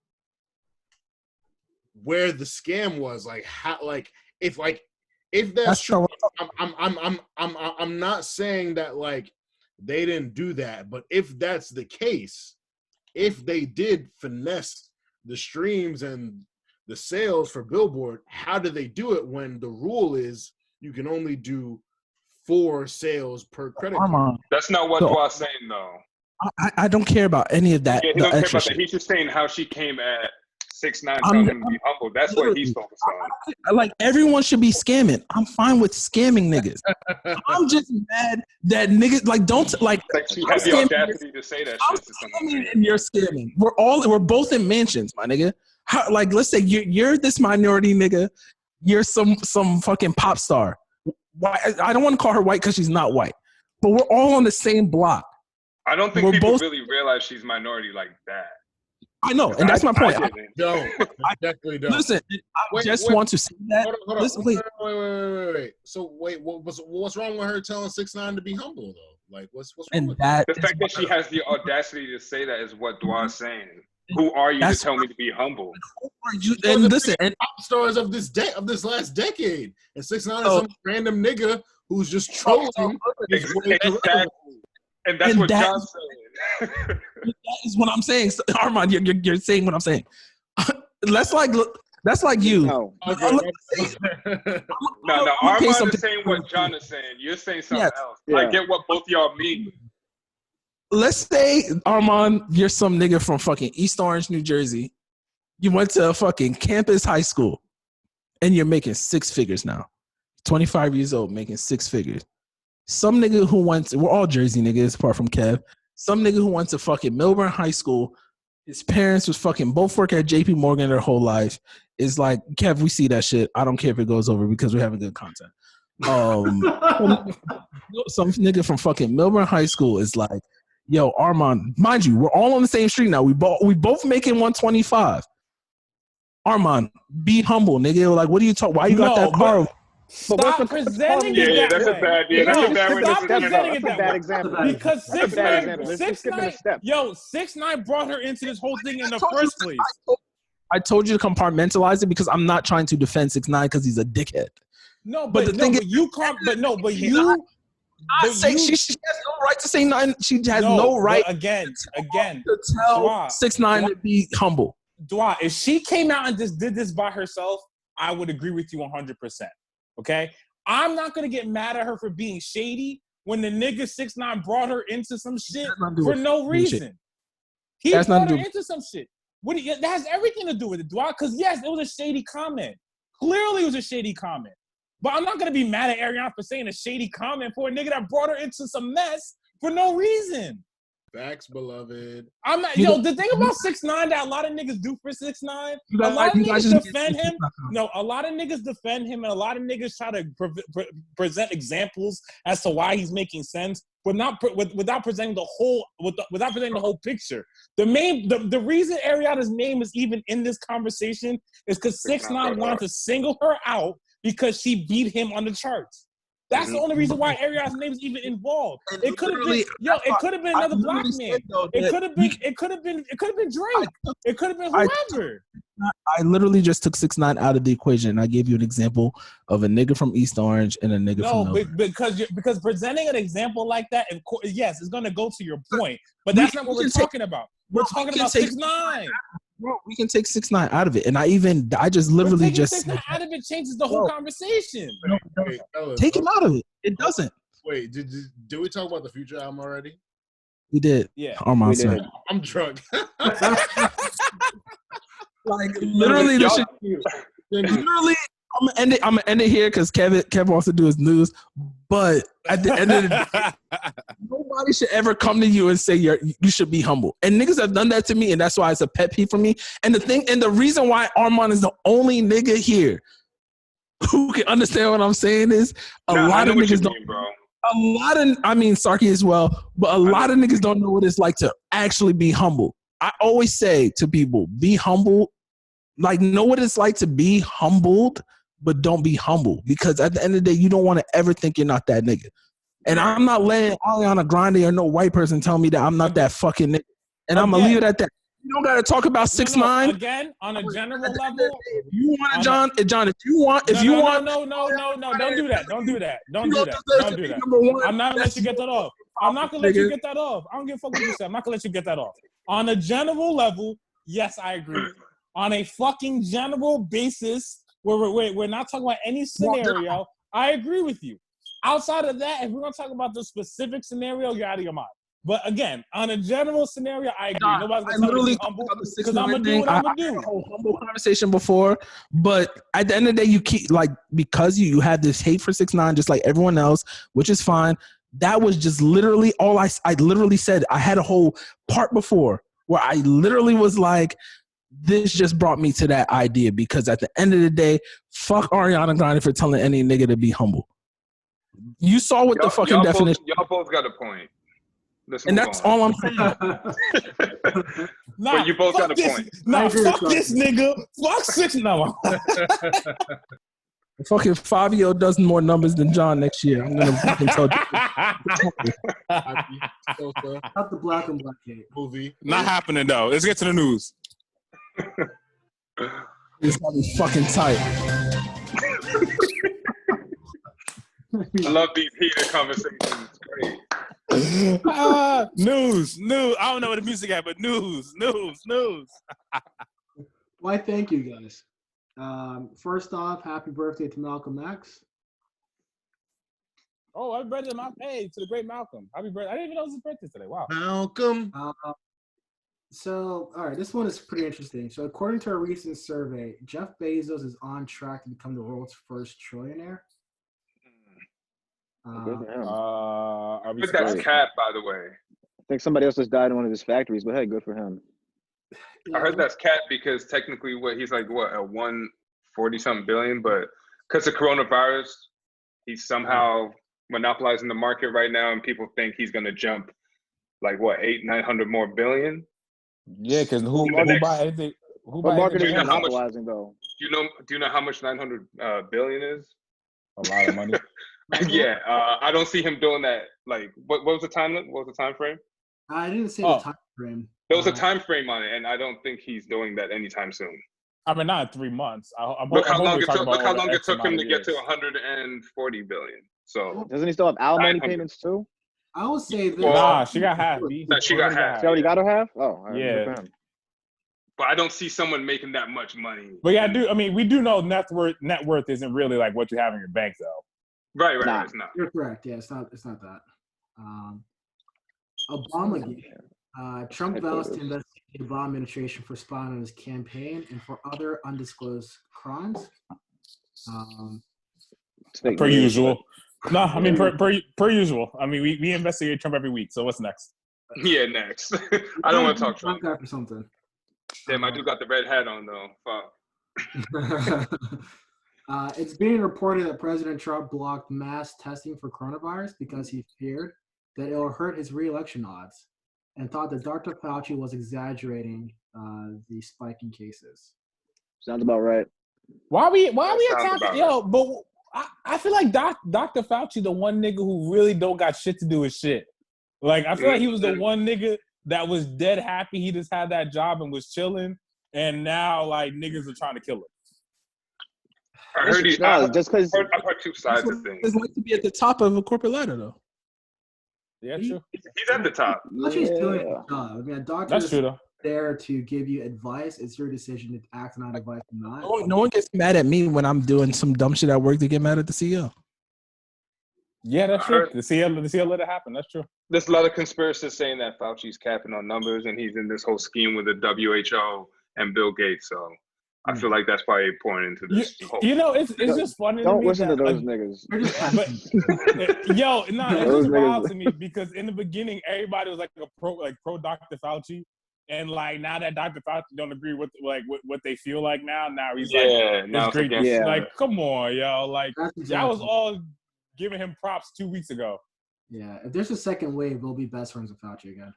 where the scam was. Like how, if that's true, I'm not saying that like they didn't do that, but if that's the case, if they did finesse the streams and the sales for Billboard, how do they do it when the rule is you can only do 4 sales per credit card? That's not what Dwa's saying, though. I don't care about any of that. Yeah, he don't care about that. He's just saying how she came at 6ix9ine telling him to be humble. That's what he's focused on. Like, everyone should be scamming. I'm fine with scamming niggas. I'm just mad that niggas like she had the audacity to say that shit to someone. And you're scamming. We're both in mansions, my nigga. How, like, let's say you're this minority nigga. You're some fucking pop star. Why? I don't want to call her white because she's not white, but we're all on the same block. I don't think people really realize she's minority like that. I know, and that's my point. I definitely don't. Listen, I just want to say that. Hold on. Listen, wait. So what's wrong with her telling 6ix9ine to be humble though? Like, what's wrong with that? The fact that she has the audacity to say that is what Dwa's saying. Who are you to tell me to be humble? Who are you? And listen, and pop stars of this last decade, and 6ix9ine is some random nigga who's just trolling. Exactly. And that's what John's saying. That is what I'm saying. So, Armand, you're saying what I'm saying. That's like you. No. Armand is saying what John is saying. You're saying something else. Yeah. I get what both y'all mean. Let's say, Armand, you're some nigga from fucking East Orange, New Jersey. You went to a fucking campus high school, and you're making 6 figures now. 25 years old, making 6 figures. Some nigga who went to, we're all Jersey niggas apart from Kev. Some nigga who went to fucking Milburn High School, his parents was fucking both work at JP Morgan their whole life, is like, Kev, we see that shit. I don't care if it goes over because we're having good content. Some nigga from fucking Milburn High School is like, yo, Armand, mind you, we're all on the same street now. We both making 125. Armand, be humble, nigga. Like, what are you talking? Why you got that car? Stop presenting it that way. Stop presenting it that way. Example. Because 6ix9ine brought her into this whole thing in the first place. I told you to compartmentalize it because I'm not trying to defend 6ix9ine because he's a dickhead. No, but you can't. But she has no right to say nothing. She has no right. Again, to tell 6ix9ine to be humble. Dwa, if she came out and just did this by herself, I would agree with you 100%. Okay, I'm not gonna get mad at her for being shady when the nigga 6ix9ine brought her into some shit for no reason. He brought her into some shit. That has everything to do with it, because yes, it was a shady comment. Clearly, it was a shady comment. But I'm not gonna be mad at Ariana for saying a shady comment for a nigga that brought her into some mess for no reason. Facts, beloved. I'm not. The thing about 6ix9ine that a lot of niggas do for 6ix9ine, a lot of niggas defend him. No, a lot of niggas defend him, and a lot of niggas try to present examples as to why he's making sense, but not without presenting the whole picture. The reason Ariana's name is even in this conversation is because 6ix9ine wanted to single her out because she beat him on the charts. That's the only reason why Ariana's name is even involved. It could have been, it could have been another black man. It could have been Drake. It could have been whoever. I literally just took 6ix9ine out of the equation. And I gave you an example of a nigga from East Orange and a nigga from Nowhere. Because presenting an example like that, yes, it's gonna go to your point, but that's not what we're talking about. We're talking about 6ix9ine. Bro, we can take 6ix9ine out of it, and I just literally just 6ix9ine out of it changes the whole conversation. Wait, take him out of it. It doesn't. Wait, did we talk about the Future album already? We did. Yeah, we did. I'm drunk. Like literally, this shit. Literally, I'm gonna end it here because Kev wants to do his news. But at the end of the day, nobody should ever come to you and say you should be humble. And niggas have done that to me, and that's why it's a pet peeve for me. And the reason why Armand is the only nigga here who can understand what I'm saying is a lot of niggas don't. Bro. Sarky as well, but a lot of niggas don't know what it's like to actually be humble. I always say to people, be humble. Like, know what it's like to be humbled, but don't be humble, because at the end of the day, you don't want to ever think you're not that nigga. And I'm not letting Ariana Grande or no white person tell me that I'm not that fucking nigga. And I'm gonna leave it at that. You don't gotta talk about 6ix9ine. Again, on a general level. If you want it, John, if you want, no, don't do that. Don't do that. I'm not gonna let you get that off. I don't give a fuck what you said. I'm not gonna let you get that off. On a general level, yes, I agree. On a fucking general basis, where we're not talking about any scenario, I agree with you. Outside of that, if we're gonna talk about the specific scenario, you're out of your mind. But again, on a general scenario, I agree. Nobody's gonna tell me to be humble because I'm gonna do what I'm gonna do. I had a whole humble conversation before, but at the end of the day, you keep because you had this hate for 6ix9ine, just like everyone else, which is fine. That was just literally all I literally said. I had a whole part before where I literally was like, this just brought me to that idea, because at the end of the day, fuck Ariana Grande for telling any nigga to be humble. You saw what the fucking definition. Y'all both got a point. And that's all I'm saying. But you both got a point. Nah, fuck this nigga. Fuck 6ix9ine. Fucking Fabio does more numbers than John next year. I'm gonna fucking tell you. Not the black and black movie. Not happening though. Let's get to the news. It's gonna be fucking tight. I love these heated conversations. It's great. News. I don't know what the music at, but news. Why, thank you guys. First off, happy birthday to Malcolm X. Oh, happy birthday to to the great Malcolm. Happy birthday. I didn't even know it was his birthday today. Wow. Malcolm. So, all right, this one is pretty interesting. So, according to a recent survey, Jeff Bezos is on track to become the world's first trillionaire. I think that's cap, by the way. I think somebody else just died in one of his factories, but hey, good for him. I heard that's cap because technically, he's like at 140-something billion, but because of coronavirus, he's somehow monopolizing the market right now, and people think he's gonna jump like 800-900 more billion. Yeah, because who buy anything? Who buy anything? Do you know how much 900 billion is? A lot of money. Yeah, I don't see him doing that. Like, what was the time? What was the time frame? I didn't say the time frame. There was a time frame on it, and I don't think he's doing that anytime soon. I mean, not in 3 months. Look how long it took him to get to 140 billion. So doesn't he still have alimony payments too? I would say that. Nah, she got half. She got half. She already got her half? Oh, yeah. But I don't see someone making that much money. But yeah, we do know net worth isn't really like what you have in your bank, though. Right, it's not. You're correct. Yeah, it's not that. Obama Trump vows to investigate the Obama administration for spying on his campaign and for other undisclosed crimes. Per usual. No, I mean per usual. I mean we investigate Trump every week. So what's next? Yeah, next. I don't want to talk Trump. Or something. Damn, I do got the red hat on though. Fuck. It's being reported that President Trump blocked mass testing for coronavirus because he feared that it will hurt his re-election odds, and thought that Dr. Fauci was exaggerating the spike in cases. Sounds about right. Why are we attacking? Yo, but I feel like Dr. Fauci, the one nigga who really don't got shit to do with shit. Like, I feel like he was the one nigga that was dead happy he just had that job and was chilling, and now, like, niggas are trying to kill him. I heard he's just because I've heard two sides of things. It's like to be at the top of a corporate ladder, though. Yeah, true. He's at the top. Fauci's doing his job. I mean, a doctor That's is true, though. there to give you advice. It's your decision to act on that advice or not. No one gets mad at me when I'm doing some dumb shit at work to get mad at the CEO. Yeah, that's true. The CEO let it happen. That's true. There's a lot of conspiracists saying that Fauci's capping on numbers and he's in this whole scheme with the WHO and Bill Gates. So I feel like that's probably pouring into this. It's just funny. Don't to me listen that, to those niggas. It's just wild to me because in the beginning everybody was like pro Dr. Fauci, and like now that Dr. Fauci don't agree with what they feel like now he's now great. Like, come on, yo, like y'all was all giving him props 2 weeks ago. Yeah, if there's a second wave, we'll be best friends with Fauci again.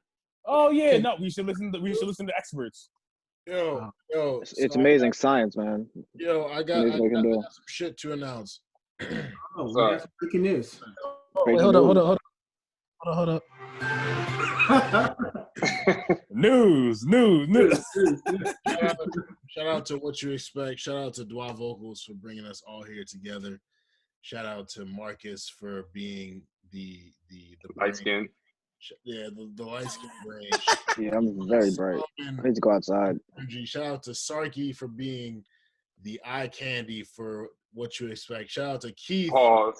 Oh yeah, no, we should listen to experts. Yo, it's amazing science, man. Yo, I got some shit to announce. We got some breaking news. Wait, hold up. News. Shout out to What You Expect. Shout out to Dwa Vocals for bringing us all here together. Shout out to Marcus for being the light skin. Yeah, the light skin brain. Yeah, I'm very bright. I need to go outside. Shout out to Sarky for being the eye candy for What You Expect. Shout out to Keith for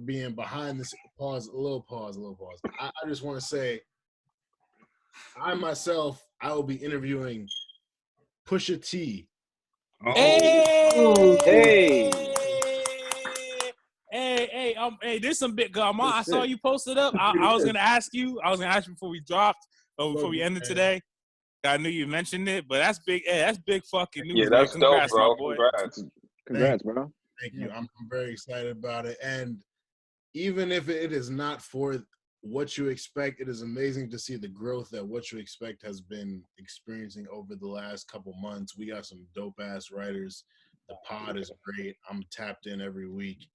being behind this. A little pause. I just want to say, I will be interviewing Pusha T. Hey, there's some big I saw you posted up. I was gonna ask you before we dropped before we ended today. I knew you mentioned it, but that's big. Hey, that's big fucking news. Yeah, that's Congrats, dope, bro. my boy. Congrats, bro. Thank you. I'm very excited about it. And even if it is not for What You Expect, it is amazing to see the growth that What You Expect has been experiencing over the last couple months. We got some dope ass writers. The pod is great. I'm tapped in every week.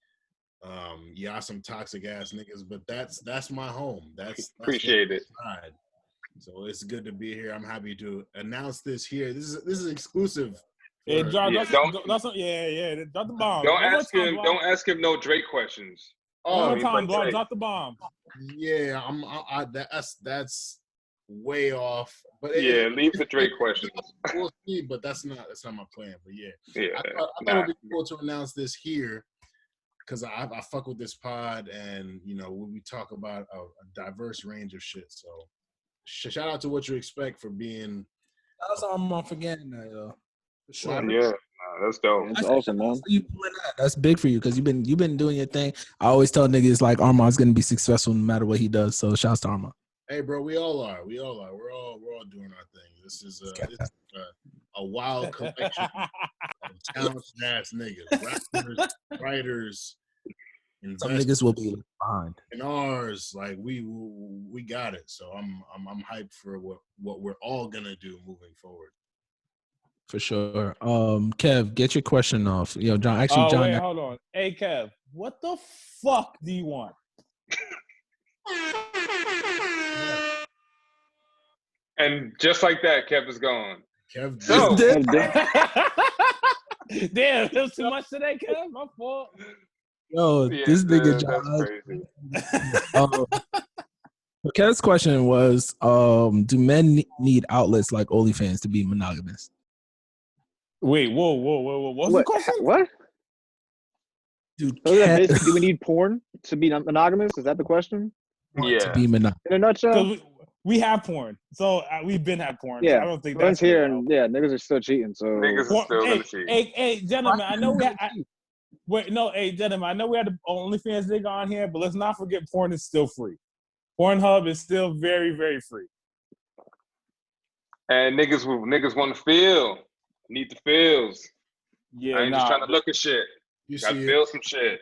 Y'all some toxic ass niggas, but that's my home. That's appreciate it. Side. So it's good to be here. I'm happy to announce this here. This is exclusive. Hey, John, drop the bomb. Don't ask him no Drake questions. Drop the bomb. Yeah, that's way off. But leave the Drake questions. We'll see, but that's not my plan. But I thought it'd be cool to announce this here because I fuck with this pod, and we talk about a diverse range of shit. So shout out to What You Expect for being. That's all I'm forgetting that, yo. For sure. Yeah, that's dope. That's awesome, man. That's big for you because you've been doing your thing. I always tell niggas like Armand's gonna be successful no matter what he does. So shouts to Armand. Hey, bro, we all are. We're all doing our thing. This is a wild collection of talented ass niggas, rappers, writers. Some niggas will be behind. And ours, like we got it. So I'm hyped for what we're all gonna do moving forward. For sure. Kev, get your question off. Yo, John. Actually, John. Wait, hold on. Hey, Kev, what the fuck do you want? And just like that, Kev is gone. Kev, damn, it was too much today, Kev. My fault. Yo, this nigga John. Kev's question was, do men need outlets like OnlyFans to be monogamous? Wait, whoa. What's the question? What? Dude, do we need porn to be monogamous? Is that the question? Yeah. To be monogamous. In a nutshell? We have porn, so we've been had porn. Yeah, so I don't think porn's that's here, good, and yeah, niggas are still cheating. So Niggas are still gonna cheat. Hey, gentlemen, I know we gentlemen, I know we had the OnlyFans nigga on here, but let's not forget porn is still free. Pornhub is still very, very free. And niggas want to feel. Need the feels. Yeah, I ain't just trying to look at shit. You Gotta see feel some shit.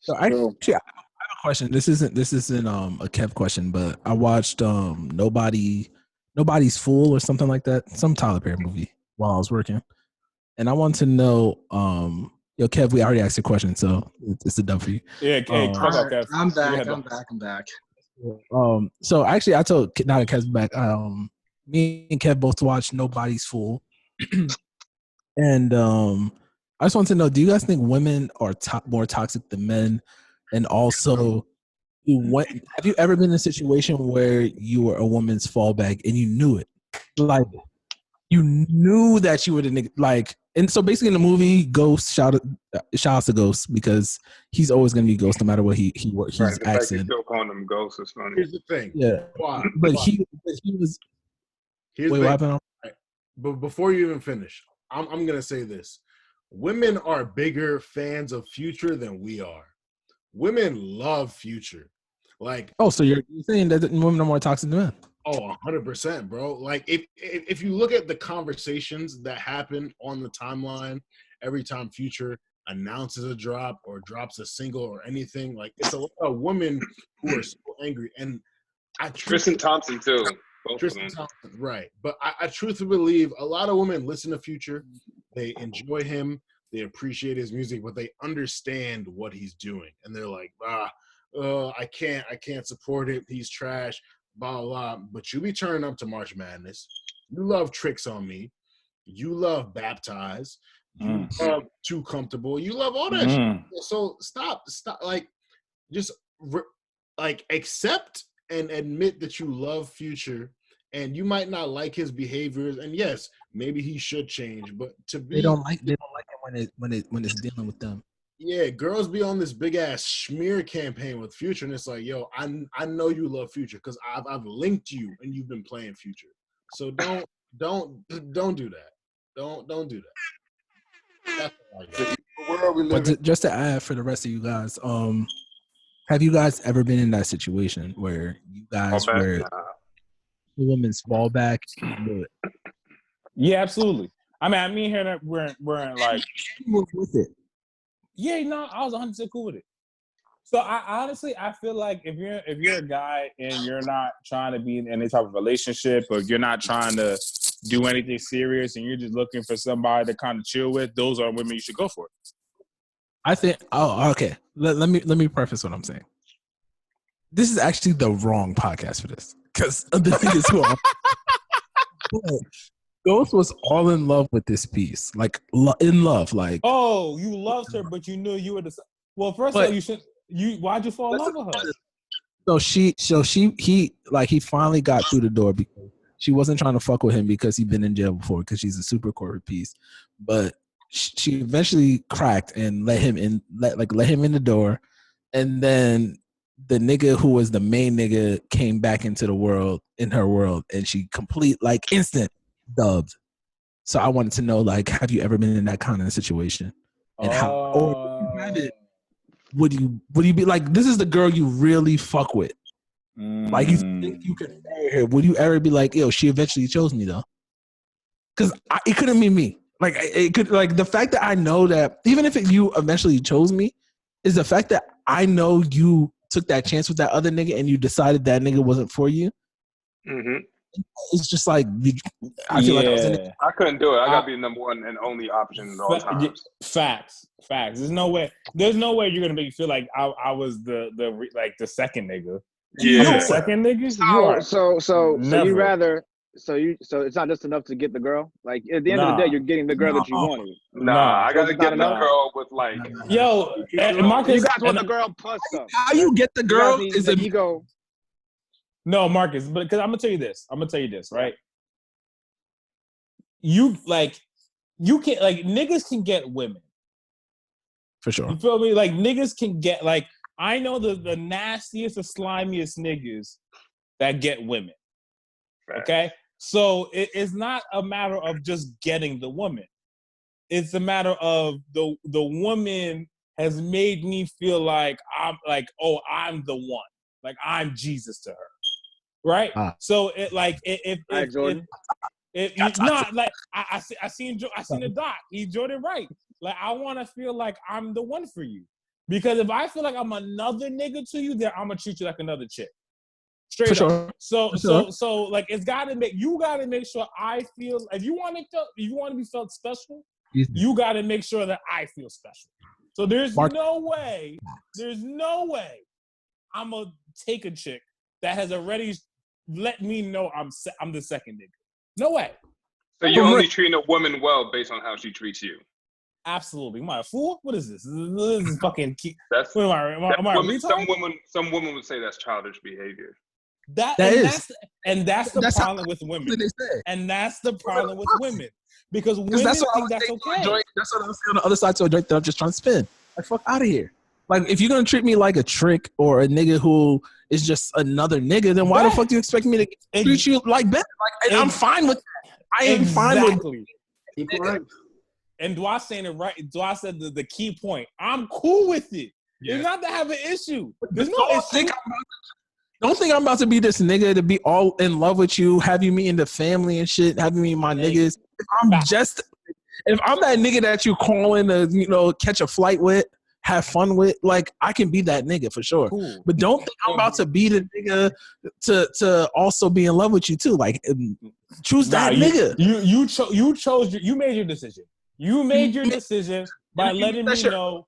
So actually, I have a question. This isn't a Kev question, but I watched Nobody's Fool or something like that, some Tyler Perry movie while I was working, and I want to know, Kev, we already asked a question, so it's a dumb for you. Yeah, Kev. I'm back. So actually, I told now that Kev's back. Me and Kev both watched Nobody's Fool, and I just want to know: do you guys think women are more toxic than men? And also, have you ever been in a situation where you were a woman's fallback and you knew it? Like, you knew that you were the nigga. Like, and so basically in the movie, Ghost shout out to Ghost because he's always gonna be Ghost no matter what he's Right, the fact acting. you still calling them ghosts is funny. Here's the thing. Yeah, Why? but he was. Here's Wait, the what thing. happened? Right. But before you even finish, I'm gonna say this: women are bigger fans of Future than we are. Women love Future. Like, oh, so you're saying that women are more toxic than men? Oh, 100%, bro. Like, if you look at the conversations that happen on the timeline every time Future announces a drop or drops a single or anything, like, it's a lot of women who are so angry. And Tristan Thompson too. Tristan Thompson, right? But I truthfully believe a lot of women listen to Future, they enjoy him, they appreciate his music, but they understand what he's doing, and they're like, I can't support it. He's trash. Blah, blah, blah. But you be turning up to March Madness. You love Tricks on Me. You love Baptize. You love Too Comfortable. You love all that shit. So stop. Like, just accept and admit that you love Future, and you might not like his behaviors. And yes, maybe he should change. But they don't like it when it's dealing with them. Yeah, girls be on this big ass smear campaign with Future, and it's like, yo, I know you love Future because I've linked you and you've been playing Future. So don't do that. Don't do that. That's But just to add for the rest of you guys, have you guys ever been in that situation where you guys were the women's fallback? Yeah, absolutely. I mean, here we're like with it. Yeah, no, I was 100% cool with it. So I honestly feel like if you're a guy and you're not trying to be in any type of relationship, or you're not trying to do anything serious, and you're just looking for somebody to kind of chill with, those are women you should go for. I think. Oh, okay. Let me preface what I'm saying. This is actually the wrong podcast for this because the thing is who. Ghost was all in love with this piece, like in love, like. Oh, you loved her, but you knew you were the. Well, first of all, you should. Why'd you fall in love with her? He finally got through the door because she wasn't trying to fuck with him because he'd been in jail before because she's a super corporate piece, but she eventually cracked and let him in the door, and then the nigga who was the main nigga came back into the world in her world, and she instant dubbed. So I wanted to know, like, have you ever been in that kind of situation? And how, or if you have it, would you be like, this is the girl you really fuck with? Like, you think you could marry her? Would you ever be like, yo, she eventually chose me though? Because it couldn't be me. Like, it could, like, the fact that I know that even if you eventually chose me, is the fact that I know you took that chance with that other nigga and you decided that nigga wasn't for you. Mm-hmm. It's just like I feel like I couldn't do it. I gotta be the number one and only option at all times. Facts. There's no way you're gonna make me feel like I was the second nigga. Yeah, second nigga. So you rather. So it's not just enough to get the girl. Like at the end of the day, you're getting the girl that you wanted. Nah, I gotta get the girl with like. Yo, Marcus, you guys want the girl plus stuff. How you get the girl is the ego. No, Marcus, but because I'm gonna tell you this, right? You can't, like, niggas can get women. For sure. You feel me? Like, niggas can get, like, I know the nastiest, the slimiest niggas that get women. Okay, so it's not a matter of just getting the woman. It's a matter of the woman has made me feel like I'm the one, like I'm Jesus to her, right? So if not like I seen the doc. He Jordan right. Like I want to feel like I'm the one for you, because if I feel like I'm another nigga to you, then I'm gonna treat you like another chick. Straight up. So like you gotta make sure I feel. If you want to be felt special, you gotta make sure that I feel special. So there's no way I'm gonna take a chick that has already let me know I'm the second nigga. No way. So you're only treating a woman well based on how she treats you. Absolutely. Am I a fool? What is this? This is fucking. That's. What am I a retard? Some women would say that's childish behavior. That's the problem with women. And that's the problem with women. Because women think that's okay. That's what I'm saying on the other side to a joint that I'm just trying to spin. Like, fuck out of here. Like, if you're going to treat me like a trick or a nigga who is just another nigga, then why the fuck do you expect me to treat you like that? Like, I'm fine with that. I am fine with it. And Dwight saying it right. Dwight said the key point. I'm cool with it. Yeah. It's not to have an issue. There's no issue. Don't think I'm about to be this nigga to be all in love with you, have you meeting the family and shit, having me my niggas. If I'm that nigga that you calling to, catch a flight with, have fun with, like, I can be that nigga for sure. Cool. But don't think I'm about to be the nigga to also be in love with you too. Like, choose that nigga. You made your decision. You made your decision by letting me know.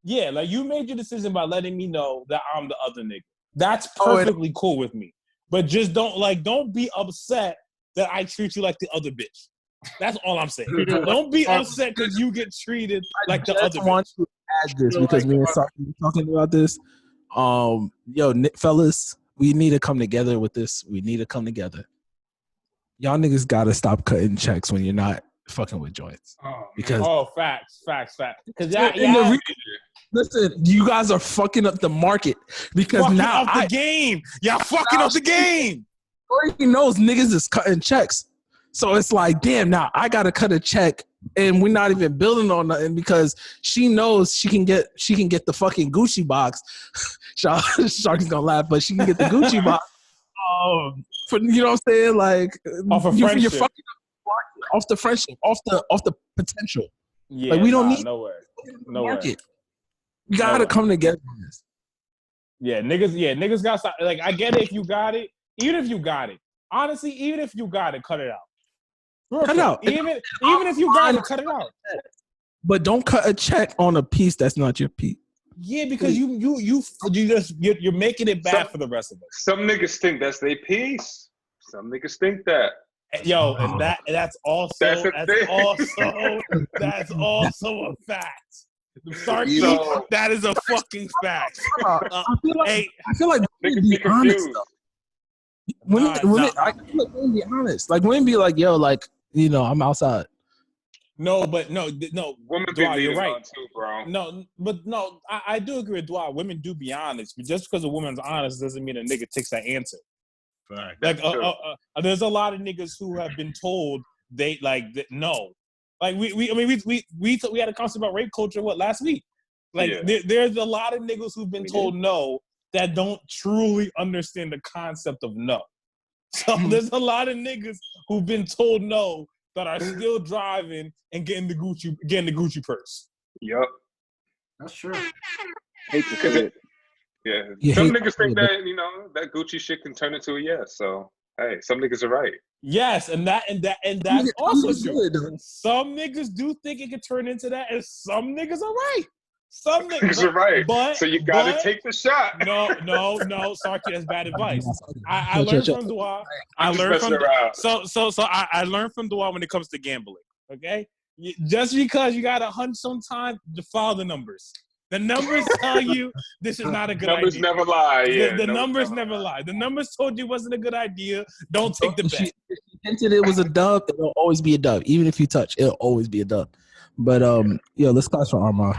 Yeah, like you made your decision by letting me know that I'm the other nigga. That's perfectly cool with me. But just don't be upset that I treat you like the other bitch. That's all I'm saying. Don't be upset because you get treated like the other bitch. I want to add this because me and Saki were talking about this. Fellas, we need to come together with this. We need to come together. Y'all niggas gotta stop cutting checks when you're not fucking with joints. Facts. Because listen, you guys are fucking up the market because fucking now up the game. Y'all fucking up the game. He knows niggas is cutting checks, so it's like, damn. Now I gotta cut a check, and we're not even building on nothing because she knows she can get the fucking Gucci box. Sharky's gonna laugh, but she can get the Gucci box. For you know what I'm saying, like you're fucking up off the friendship, off the potential. Yeah, like we don't need no market. You gotta come together on this. Yeah, niggas gotta stop. Like, I get it if you got it. Even if you got it. Honestly, even if you got it, cut it out. Cut it out. Even if you got it, cut it out. But don't cut a check on a piece that's not your piece. Yeah, because you're making it bad for the rest of us. Some niggas think that's their piece. Some niggas think that. Yo, and that's also a fact. Sarky, that is a fucking fact. I feel like women be honest. Women, I feel like women be honest. Like women be like, yo, like, I'm outside. No. Women Dwight, be you're right too, bro. No, I do agree with Dwight. Women do be honest, but just because a woman's honest doesn't mean a nigga takes that answer. Right. Like, there's a lot of niggas who have been told no. Like we had a conversation about rape culture last week. Like there's a lot of niggas who've been told no that don't truly understand the concept of no. So there's a lot of niggas who've been told no that are still driving and getting the Gucci purse. Yup. That's true. Hate to say it. Yeah. Some niggas think that, that Gucci shit can turn into a yes. So hey, some niggas are right. Yes, and that's also true. Some niggas do think it could turn into that, and some niggas are right. Some niggas are right. But so you gotta take the shot. No, Sarky, that's bad advice. I learned from Dua. I learned from Dua when it comes to gambling. Okay, just because you got a hunch, sometimes follow the numbers. The numbers tell you this is not a good idea. Numbers never lie. Yeah, the numbers never lie. The numbers told you it wasn't a good idea. Don't take the bet. If you hinted it was a dub, it'll always be a dub. Even if you touch, it'll always be a dub. But let's clap for Armand.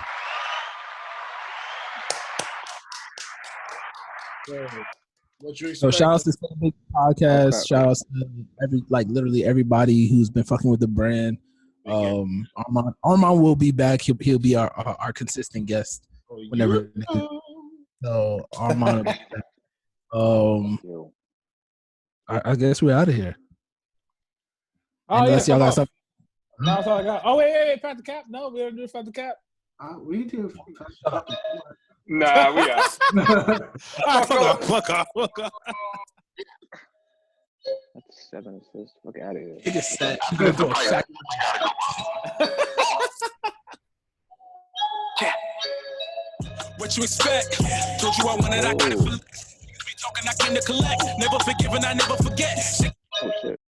What you So expect? shout out to the Big Podcast. Okay. Shout out to literally everybody who's been fucking with the brand. Armand will be back. He'll be our consistent guest whenever. So Armand will be back. I guess we're out of here. Unless y'all got something. No, that's all I got. Oh wait, Pat the Cap. No, we don't do Pat the Cap. We do. Nah, we out. Fuck off. That's 7 assists. Look out of here. He just said. What you expect? Told you I wanted, I got it. We talking, I came to collect. Never forgiven, I never forget. Oh shit.